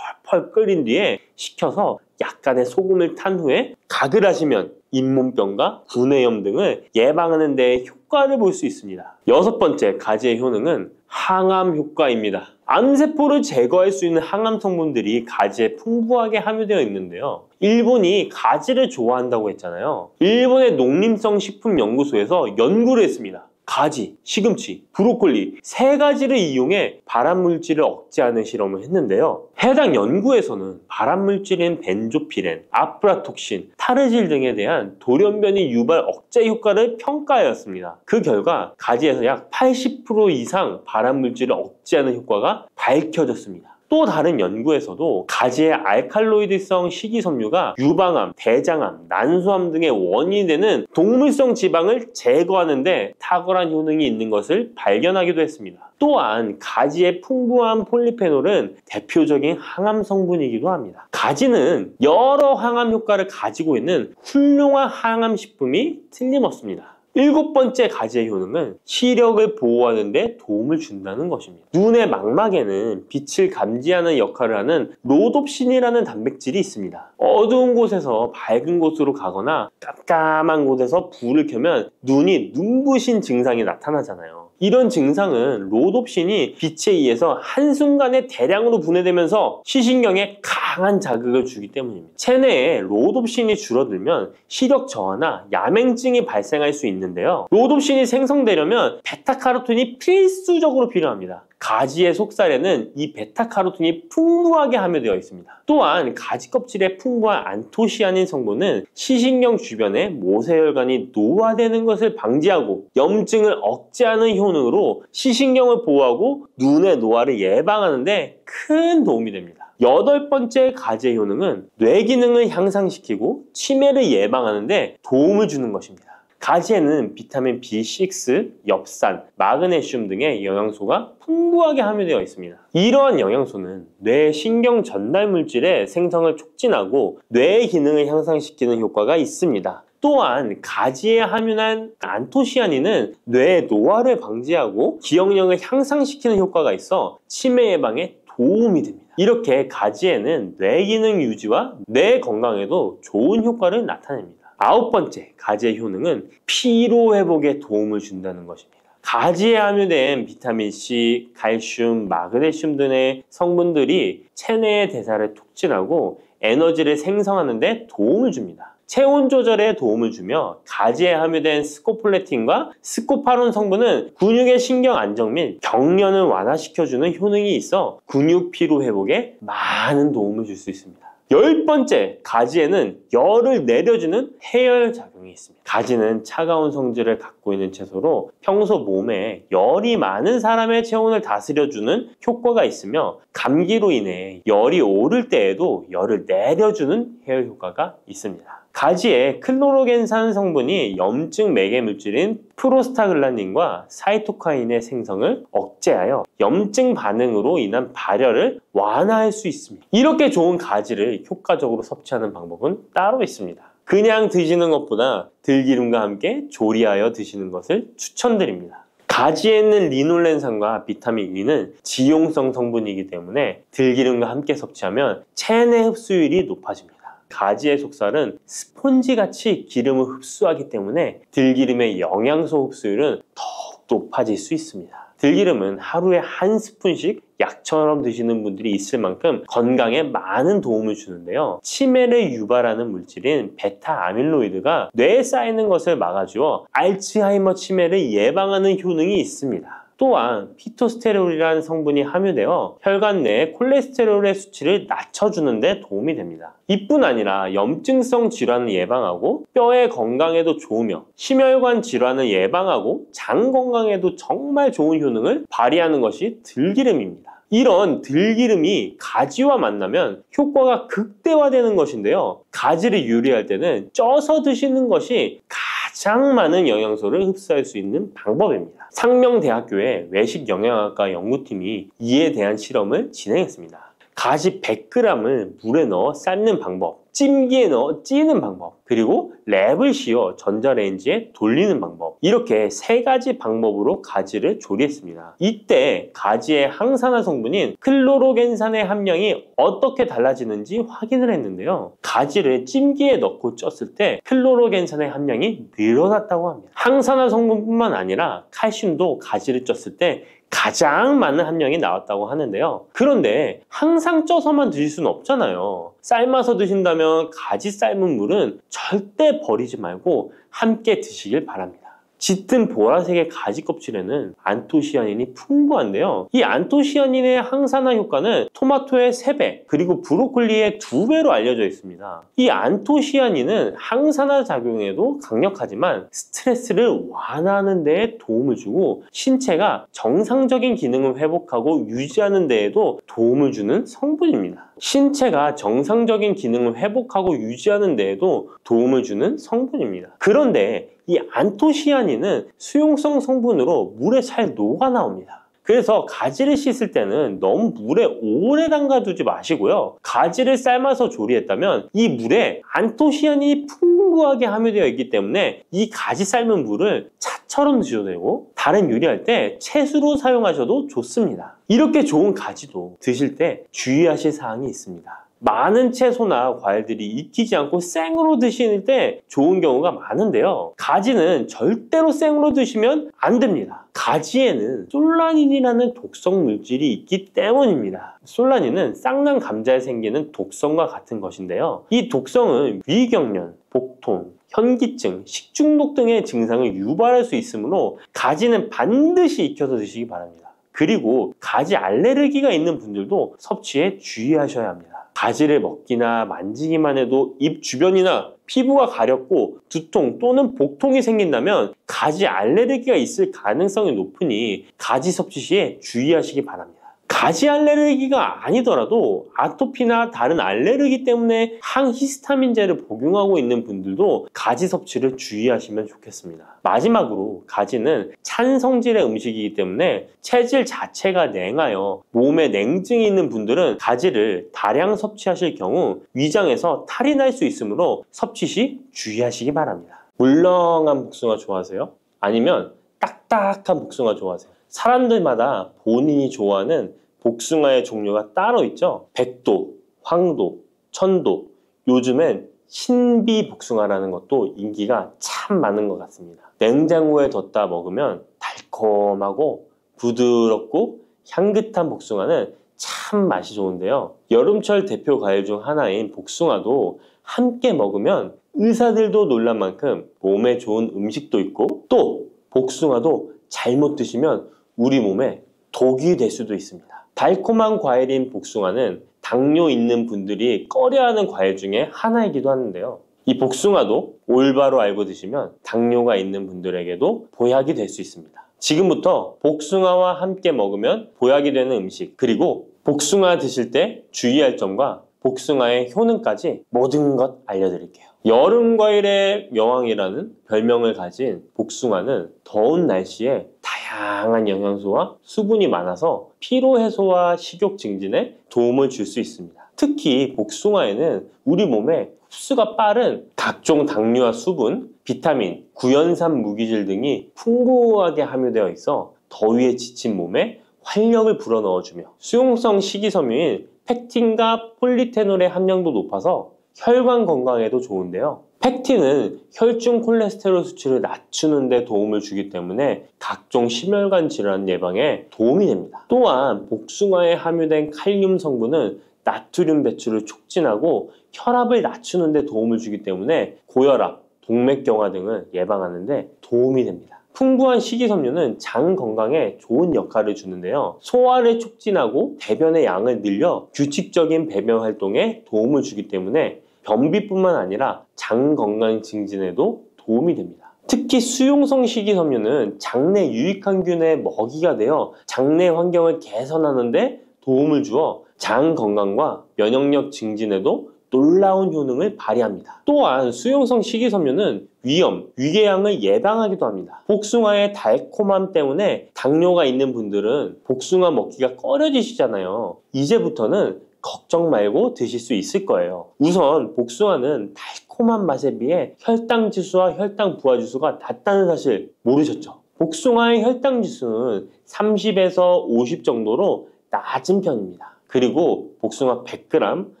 펄펄 끓인 뒤에 식혀서 약간의 소금을 탄 후에 가글 하시면 잇몸병과 구내염 등을 예방하는 데 효과를 볼 수 있습니다. 여섯 번째 가지의 효능은 항암 효과입니다. 암세포를 제거할 수 있는 항암 성분들이 가지에 풍부하게 함유되어 있는데요. 일본이 가지를 좋아한다고 했잖아요. 일본의 농림성 식품연구소에서 연구를 했습니다. 가지, 시금치, 브로콜리 세 가지를 이용해 발암물질을 억제하는 실험을 했는데요. 해당 연구에서는 발암물질인 벤조피렌, 아프라톡신, 타르질 등에 대한 돌연변이 유발 억제 효과를 평가하였습니다. 그 결과 가지에서 약 80% 이상 발암물질을 억제하는 효과가 밝혀졌습니다. 또 다른 연구에서도 가지의 알칼로이드성 식이섬유가 유방암, 대장암, 난소암 등의 원인이 되는 동물성 지방을 제거하는 데 탁월한 효능이 있는 것을 발견하기도 했습니다. 또한 가지의 풍부한 폴리페놀은 대표적인 항암 성분이기도 합니다. 가지는 여러 항암 효과를 가지고 있는 훌륭한 항암 식품이 틀림없습니다. 7번째 가지의 효능은 시력을 보호하는 데 도움을 준다는 것입니다. 눈의 망막에는 빛을 감지하는 역할을 하는 로놉신이라는 단백질이 있습니다. 어두운 곳에서 밝은 곳으로 가거나 깜깜한 곳에서 불을 켜면 눈이 눈부신 증상이 나타나잖아요. 이런 증상은 로놉신이 빛에 의해서 한순간에 대량으로 분해되면서 시신경에 강한 자극을 주기 때문입니다. 체내에 로놉신이 줄어들면 시력 저하나 야맹증이 발생할 수 있는데요. 로놉신이 생성되려면 베타카로틴이 필수적으로 필요합니다. 가지의 속살에는 이 베타카로틴이 풍부하게 함유되어 있습니다. 또한 가지 껍질에 풍부한 안토시아닌 성분은 시신경 주변에 모세혈관이 노화되는 것을 방지하고 염증을 억제하는 효능으로 시신경을 보호하고 눈의 노화를 예방하는 데 큰 도움이 됩니다. 8번째 가지의 효능은 뇌 기능을 향상시키고 치매를 예방하는 데 도움을 주는 것입니다. 가지에는 비타민 B6, 엽산, 마그네슘 등의 영양소가 풍부하게 함유되어 있습니다. 이러한 영양소는 뇌 신경 전달 물질의 생성을 촉진하고 뇌의 기능을 향상시키는 효과가 있습니다. 또한 가지에 함유한 안토시아닌은 뇌의 노화를 방지하고 기억력을 향상시키는 효과가 있어 치매 예방에 도움이 됩니다. 이렇게 가지에는 뇌 기능 유지와 뇌 건강에도 좋은 효과를 나타냅니다. 9번째 가지의 효능은 피로 회복에 도움을 준다는 것입니다. 가지에 함유된 비타민C, 칼슘, 마그네슘 등의 성분들이 체내의 대사를 촉진하고 에너지를 생성하는 데 도움을 줍니다. 체온 조절에 도움을 주며 가지에 함유된 스코폴레틴과 스코파론 성분은 근육의 신경 안정 및 경련을 완화시켜주는 효능이 있어 근육 피로 회복에 많은 도움을 줄 수 있습니다. 10번째, 가지에는 열을 내려주는 해열 작용이 있습니다. 가지는 차가운 성질을 갖고 있는 채소로 평소 몸에 열이 많은 사람의 체온을 다스려주는 효과가 있으며 감기로 인해 열이 오를 때에도 열을 내려주는 해열 효과가 있습니다. 가지에 클로로겐산 성분이 염증 매개 물질인 프로스타글란딘과 사이토카인의 생성을 억제하여 염증 반응으로 인한 발열을 완화할 수 있습니다. 이렇게 좋은 가지를 효과적으로 섭취하는 방법은 따로 있습니다. 그냥 드시는 것보다 들기름과 함께 조리하여 드시는 것을 추천드립니다. 가지에 있는 리놀렌산과 비타민 E는 지용성 성분이기 때문에 들기름과 함께 섭취하면 체내 흡수율이 높아집니다. 가지의 속살은 스폰지같이 기름을 흡수하기 때문에 들기름의 영양소 흡수율은 더욱 높아질 수 있습니다. 들기름은 하루에 한 스푼씩 약처럼 드시는 분들이 있을 만큼 건강에 많은 도움을 주는데요. 치매를 유발하는 물질인 베타 아밀로이드가 뇌에 쌓이는 것을 막아주어 알츠하이머 치매를 예방하는 효능이 있습니다. 또한 피토스테롤이라는 성분이 함유되어 혈관 내의 콜레스테롤의 수치를 낮춰주는 데 도움이 됩니다. 이뿐 아니라 염증성 질환을 예방하고 뼈의 건강에도 좋으며 심혈관 질환을 예방하고 장 건강에도 정말 좋은 효능을 발휘하는 것이 들기름입니다. 이런 들기름이 가지와 만나면 효과가 극대화되는 것인데요. 가지를 요리할 때는 쪄서 드시는 것이 가장 많은 영양소를 흡수할 수 있는 방법입니다. 상명대학교의 외식영양학과 연구팀이 이에 대한 실험을 진행했습니다. 가지 100g을 물에 넣어 삶는 방법, 찜기에 넣어 찌는 방법, 그리고 랩을 씌워 전자레인지에 돌리는 방법, 이렇게 3가지 방법으로 가지를 조리했습니다. 이때 가지의 항산화 성분인 클로로겐산의 함량이 어떻게 달라지는지 확인을 했는데요. 가지를 찜기에 넣고 쪘을 때 클로로겐산의 함량이 늘어났다고 합니다. 항산화 성분뿐만 아니라 칼슘도 가지를 쪘을 때 가장 많은 함량이 나왔다고 하는데요. 그런데 항상 쪄서만 드실 수는 없잖아요. 삶아서 드신다면 가지 삶은 물은 절대 버리지 말고 함께 드시길 바랍니다. 짙은 보라색의 가지 껍질에는 안토시아닌이 풍부한데요. 이 안토시아닌의 항산화 효과는 토마토의 3배, 그리고 브로콜리의 2배로 알려져 있습니다. 이 안토시아닌은 항산화 작용에도 강력하지만 스트레스를 완화하는 데에 도움을 주고 신체가 정상적인 기능을 회복하고 유지하는 데에도 도움을 주는 성분입니다. 신체가 정상적인 기능을 회복하고 유지하는 데에도 도움을 주는 성분입니다. 그런데 이 안토시아닌은 수용성 성분으로 물에 잘 녹아 나옵니다. 그래서 가지를 씻을 때는 너무 물에 오래 담가두지 마시고요. 가지를 삶아서 조리했다면 이 물에 안토시아닌이 풍부하게 함유되어 있기 때문에 이 가지 삶은 물을 차처럼 드셔도 되고 다른 요리할 때 채수로 사용하셔도 좋습니다. 이렇게 좋은 가지도 드실 때 주의하실 사항이 있습니다. 많은 채소나 과일들이 익히지 않고 생으로 드실 때 좋은 경우가 많은데요. 가지는 절대로 생으로 드시면 안 됩니다. 가지에는 솔라닌이라는 독성 물질이 있기 때문입니다. 솔라닌은 쌍난 감자에 생기는 독성과 같은 것인데요. 이 독성은 위경련, 복통, 현기증, 식중독 등의 증상을 유발할 수 있으므로 가지는 반드시 익혀서 드시기 바랍니다. 그리고 가지 알레르기가 있는 분들도 섭취에 주의하셔야 합니다. 가지를 먹기나 만지기만 해도 입 주변이나 피부가 가렵고 두통 또는 복통이 생긴다면 가지 알레르기가 있을 가능성이 높으니 가지 섭취 시에 주의하시기 바랍니다. 가지 알레르기가 아니더라도 아토피나 다른 알레르기 때문에 항히스타민제를 복용하고 있는 분들도 가지 섭취를 주의하시면 좋겠습니다. 마지막으로 가지는 찬 성질의 음식이기 때문에 체질 자체가 냉하여 몸에 냉증이 있는 분들은 가지를 다량 섭취하실 경우 위장에서 탈이 날 수 있으므로 섭취 시 주의하시기 바랍니다. 물렁한 복숭아 좋아하세요? 아니면 딱딱한 복숭아 좋아하세요? 사람들마다 본인이 좋아하는 복숭아의 종류가 따로 있죠. 백도, 황도, 천도, 요즘엔 신비 복숭아라는 것도 인기가 참 많은 것 같습니다. 냉장고에 뒀다 먹으면 달콤하고 부드럽고 향긋한 복숭아는 참 맛이 좋은데요. 여름철 대표 과일 중 하나인 복숭아도 함께 먹으면 의사들도 놀란 만큼 몸에 좋은 음식도 있고 또 복숭아도 잘못 드시면 우리 몸에 독이 될 수도 있습니다. 달콤한 과일인 복숭아는 당뇨 있는 분들이 꺼려하는 과일 중에 하나이기도 하는데요. 이 복숭아도 올바로 알고 드시면 당뇨가 있는 분들에게도 보약이 될 수 있습니다. 지금부터 복숭아와 함께 먹으면 보약이 되는 음식, 그리고 복숭아 드실 때 주의할 점과 복숭아의 효능까지 모든 것 알려드릴게요. 여름 과일의 여왕이라는 별명을 가진 복숭아는 더운 날씨에 다양한 영양소와 수분이 많아서 피로 해소와 식욕 증진에 도움을 줄 수 있습니다. 특히 복숭아에는 우리 몸에 흡수가 빠른 각종 당류와 수분, 비타민, 구연산 무기질 등이 풍부하게 함유되어 있어 더위에 지친 몸에 활력을 불어넣어주며 수용성 식이섬유인 펙틴과 폴리테놀의 함량도 높아서 혈관 건강에도 좋은데요. 펙틴은 혈중 콜레스테롤 수치를 낮추는 데 도움을 주기 때문에 각종 심혈관 질환 예방에 도움이 됩니다. 또한 복숭아에 함유된 칼륨 성분은 나트륨 배출을 촉진하고 혈압을 낮추는 데 도움을 주기 때문에 고혈압, 동맥경화 등을 예방하는 데 도움이 됩니다. 풍부한 식이섬유는 장 건강에 좋은 역할을 주는데요. 소화를 촉진하고 배변의 양을 늘려 규칙적인 배변 활동에 도움을 주기 때문에 변비뿐만 아니라 장 건강 증진에도 도움이 됩니다. 특히 수용성 식이섬유는 장내 유익항균의 먹이가 되어 장내 환경을 개선하는 데 도움을 주어 장 건강과 면역력 증진에도 놀라운 효능을 발휘합니다. 또한 수용성 식이섬유는 위염, 위궤양을 예방하기도 합니다. 복숭아의 달콤함 때문에 당뇨가 있는 분들은 복숭아 먹기가 꺼려지시잖아요. 이제부터는 걱정 말고 드실 수 있을 거예요. 우선 복숭아는 달콤한 맛에 비해 혈당 지수와 혈당 부하 지수가 낮다는 사실 모르셨죠? 복숭아의 혈당 지수는 30에서 50 정도로 낮은 편입니다. 그리고 복숭아 100g,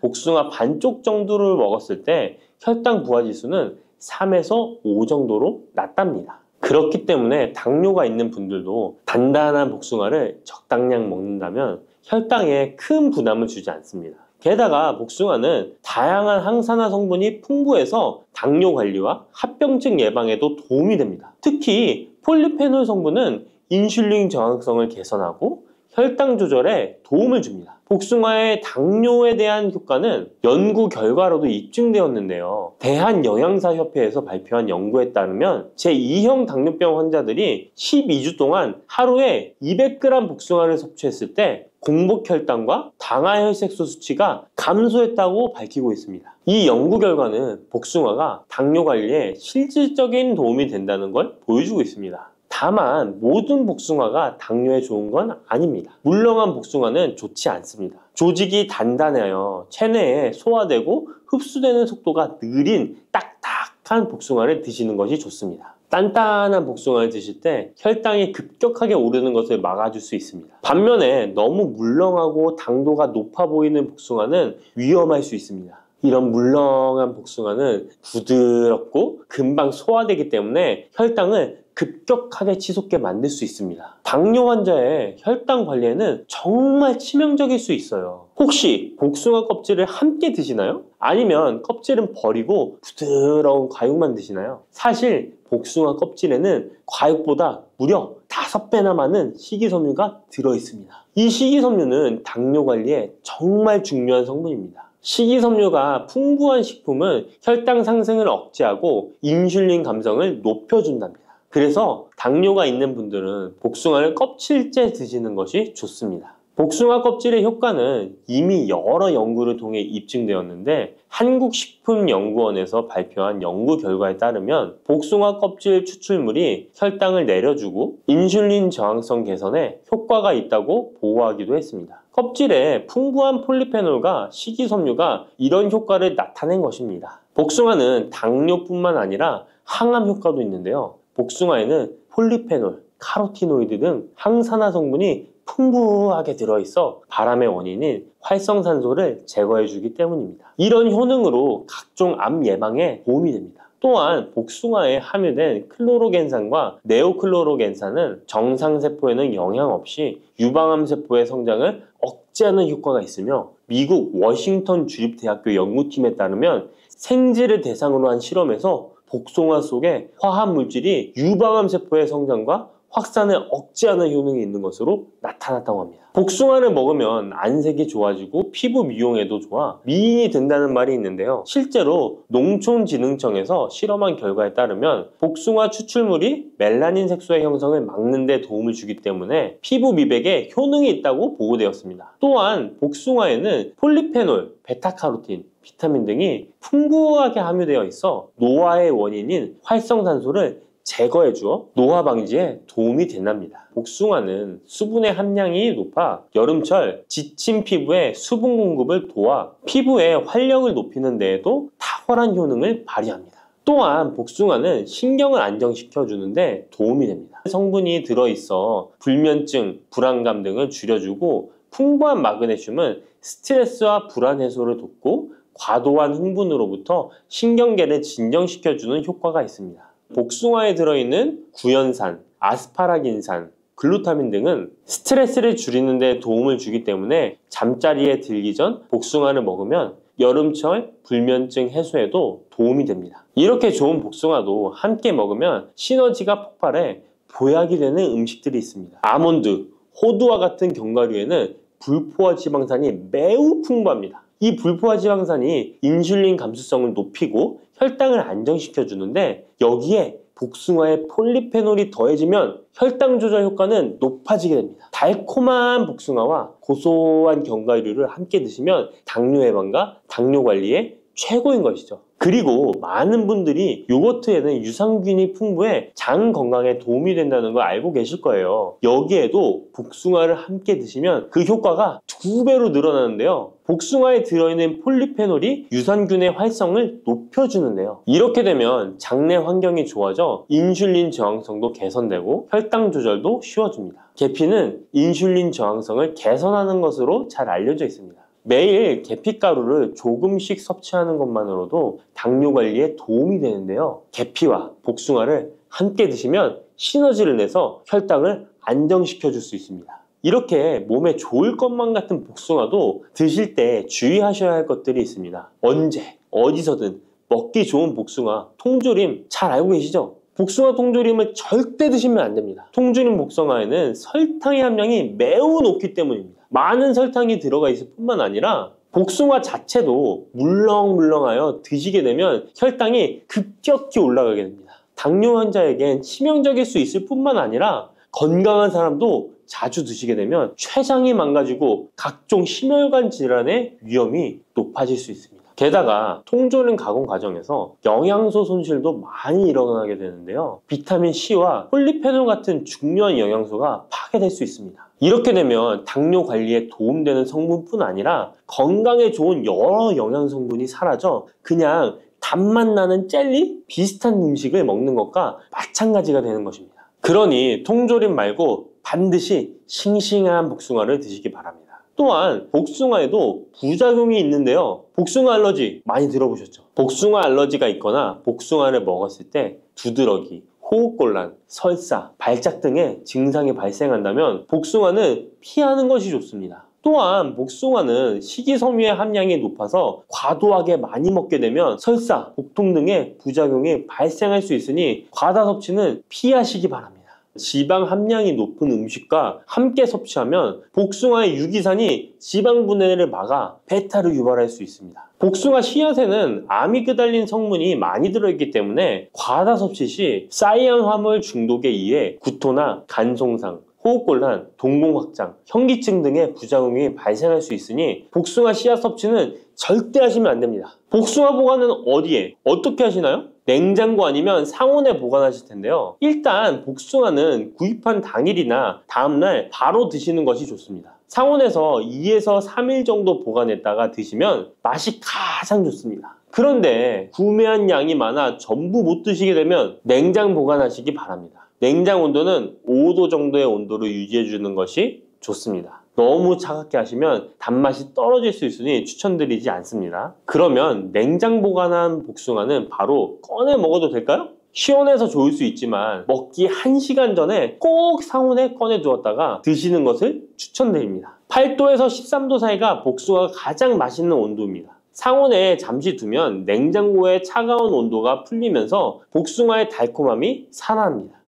복숭아 반쪽 정도를 먹었을 때 혈당 부하 지수는 3에서 5 정도로 낮답니다. 그렇기 때문에 당뇨가 있는 분들도 단단한 복숭아를 적당량 먹는다면 혈당에 큰 부담을 주지 않습니다. 게다가 복숭아는 다양한 항산화 성분이 풍부해서 당뇨 관리와 합병증 예방에도 도움이 됩니다. 특히 폴리페놀 성분은 인슐린 저항성을 개선하고 혈당 조절에 도움을 줍니다. 복숭아의 당뇨에 대한 효과는 연구 결과로도 입증되었는데요. 대한영양사협회에서 발표한 연구에 따르면 제2형 당뇨병 환자들이 12주 동안 하루에 200g 복숭아를 섭취했을 때 공복 혈당과 당화혈색소 수치가 감소했다고 밝히고 있습니다. 이 연구 결과는 복숭아가 당뇨 관리에 실질적인 도움이 된다는 걸 보여주고 있습니다. 다만 모든 복숭아가 당뇨에 좋은 건 아닙니다. 물렁한 복숭아는 좋지 않습니다. 조직이 단단해요. 체내에 소화되고 흡수되는 속도가 느린 딱딱한 복숭아를 드시는 것이 좋습니다. 단단한 복숭아를 드실 때 혈당이 급격하게 오르는 것을 막아줄 수 있습니다. 반면에 너무 물렁하고 당도가 높아 보이는 복숭아는 위험할 수 있습니다. 이런 물렁한 복숭아는 부드럽고 금방 소화되기 때문에 혈당을 급격하게 치솟게 만들 수 있습니다. 당뇨 환자의 혈당 관리에는 정말 치명적일 수 있어요. 혹시 복숭아 껍질을 함께 드시나요? 아니면 껍질은 버리고 부드러운 과육만 드시나요? 사실 복숭아 껍질에는 과육보다 무려 5배나 많은 식이섬유가 들어있습니다. 이 식이섬유는 당뇨 관리에 정말 중요한 성분입니다. 식이섬유가 풍부한 식품은 혈당 상승을 억제하고 인슐린 감성을 높여준답니다. 그래서 당뇨가 있는 분들은 복숭아를 껍질째 드시는 것이 좋습니다. 복숭아 껍질의 효과는 이미 여러 연구를 통해 입증되었는데 한국식품연구원에서 발표한 연구 결과에 따르면 복숭아 껍질 추출물이 혈당을 내려주고 인슐린 저항성 개선에 효과가 있다고 보고하기도 했습니다. 껍질에 풍부한 폴리페놀과 식이섬유가 이런 효과를 나타낸 것입니다. 복숭아는 당뇨뿐만 아니라 항암 효과도 있는데요. 복숭아에는 폴리페놀, 카로티노이드 등 항산화 성분이 풍부하게 들어있어 바람의 원인인 활성산소를 제거해주기 때문입니다. 이런 효능으로 각종 암 예방에 도움이 됩니다. 또한 복숭아에 함유된 클로로겐산과 네오클로로겐산은 정상세포에는 영향 없이 유방암 세포의 성장을 억제하는 효과가 있으며 미국 워싱턴 주립대학교 연구팀에 따르면 생쥐를 대상으로 한 실험에서 복숭아 속에 화합물질이 유방암 세포의 성장과 확산을 억제하는 효능이 있는 것으로 나타났다고 합니다. 복숭아를 먹으면 안색이 좋아지고 피부 미용에도 좋아 미인이 된다는 말이 있는데요. 실제로 농촌진흥청에서 실험한 결과에 따르면 복숭아 추출물이 멜라닌 색소의 형성을 막는 데 도움을 주기 때문에 피부 미백에 효능이 있다고 보고되었습니다. 또한 복숭아에는 폴리페놀, 베타카로틴, 비타민 등이 풍부하게 함유되어 있어 노화의 원인인 활성산소를 제거해주어 노화 방지에 도움이 된답니다. 복숭아는 수분의 함량이 높아 여름철 지친 피부에 수분 공급을 도와 피부의 활력을 높이는 데에도 탁월한 효능을 발휘합니다. 또한 복숭아는 신경을 안정시켜주는데 도움이 됩니다. 성분이 들어있어 불면증, 불안감 등을 줄여주고 풍부한 마그네슘은 스트레스와 불안 해소를 돕고 과도한 흥분으로부터 신경계를 진정시켜주는 효과가 있습니다. 복숭아에 들어있는 구연산, 아스파라긴산, 글루타민 등은 스트레스를 줄이는 데 도움을 주기 때문에 잠자리에 들기 전 복숭아를 먹으면 여름철 불면증 해소에도 도움이 됩니다. 이렇게 좋은 복숭아도 함께 먹으면 시너지가 폭발해 보약이 되는 음식들이 있습니다. 아몬드, 호두와 같은 견과류에는 불포화 지방산이 매우 풍부합니다. 이 불포화 지방산이 인슐린 감수성을 높이고 혈당을 안정시켜 주는데 여기에 복숭아의 폴리페놀이 더해지면 혈당 조절 효과는 높아지게 됩니다. 달콤한 복숭아와 고소한 견과류를 함께 드시면 당뇨 예방과 당뇨 관리에 최고인 것이죠. 그리고 많은 분들이 요거트에는 유산균이 풍부해 장 건강에 도움이 된다는 걸 알고 계실 거예요. 여기에도 복숭아를 함께 드시면 그 효과가 2배로 늘어나는데요. 복숭아에 들어있는 폴리페놀이 유산균의 활성을 높여주는데요. 이렇게 되면 장내 환경이 좋아져 인슐린 저항성도 개선되고 혈당 조절도 쉬워집니다. 계피는 인슐린 저항성을 개선하는 것으로 잘 알려져 있습니다. 매일 계피가루를 조금씩 섭취하는 것만으로도 당뇨 관리에 도움이 되는데요. 계피와 복숭아를 함께 드시면 시너지를 내서 혈당을 안정시켜 줄 수 있습니다. 이렇게 몸에 좋을 것만 같은 복숭아도 드실 때 주의하셔야 할 것들이 있습니다. 언제, 어디서든 먹기 좋은 복숭아, 통조림 잘 알고 계시죠? 복숭아 통조림을 절대 드시면 안 됩니다. 통조림 복숭아에는 설탕의 함량이 매우 높기 때문입니다. 많은 설탕이 들어가 있을 뿐만 아니라 복숭아 자체도 물렁물렁하여 드시게 되면 혈당이 급격히 올라가게 됩니다. 당뇨 환자에겐 치명적일 수 있을 뿐만 아니라 건강한 사람도 자주 드시게 되면 췌장이 망가지고 각종 심혈관 질환의 위험이 높아질 수 있습니다. 게다가 통조림 가공 과정에서 영양소 손실도 많이 일어나게 되는데요. 비타민 C와 폴리페놀 같은 중요한 영양소가 파괴될 수 있습니다. 이렇게 되면 당뇨 관리에 도움되는 성분뿐 아니라 건강에 좋은 여러 영양 성분이 사라져 그냥 단맛 나는 젤리? 비슷한 음식을 먹는 것과 마찬가지가 되는 것입니다. 그러니 통조림 말고 반드시 싱싱한 복숭아를 드시기 바랍니다. 또한 복숭아에도 부작용이 있는데요. 복숭아 알러지 많이 들어보셨죠? 복숭아 알러지가 있거나 복숭아를 먹었을 때 두드러기, 호흡곤란, 설사, 발작 등의 증상이 발생한다면 복숭아는 피하는 것이 좋습니다. 또한 복숭아는 식이섬유의 함량이 높아서 과도하게 많이 먹게 되면 설사, 복통 등의 부작용이 발생할 수 있으니 과다 섭취는 피하시기 바랍니다. 지방 함량이 높은 음식과 함께 섭취하면 복숭아의 유기산이 지방 분해를 막아 배탈을 유발할 수 있습니다. 복숭아 씨앗에는 아미그달린 성분이 많이 들어있기 때문에 과다 섭취 시 사이안 화물 중독에 의해 구토나 간 손상, 호흡곤란, 동공 확장, 현기증 등의 부작용이 발생할 수 있으니 복숭아 씨앗 섭취는 절대 하시면 안 됩니다. 복숭아 보관은 어디에? 어떻게 하시나요? 냉장고 아니면 상온에 보관하실 텐데요. 일단 복숭아는 구입한 당일이나 다음날 바로 드시는 것이 좋습니다. 상온에서 2에서 3일 정도 보관했다가 드시면 맛이 가장 좋습니다. 그런데 구매한 양이 많아 전부 못 드시게 되면 냉장 보관하시기 바랍니다. 냉장 온도는 5도 정도의 온도를 유지해 주는 것이 좋습니다. 너무 차갑게 하시면 단맛이 떨어질 수 있으니 추천드리지 않습니다. 그러면 냉장 보관한 복숭아는 바로 꺼내 먹어도 될까요? 시원해서 좋을 수 있지만 먹기 1시간 전에 꼭 상온에 꺼내 두었다가 드시는 것을 추천드립니다. 8도에서 13도 사이가 복숭아가 가장 맛있는 온도입니다. 상온에 잠시 두면 냉장고의 차가운 온도가 풀리면서 복숭아의 달콤함이 살아납니다.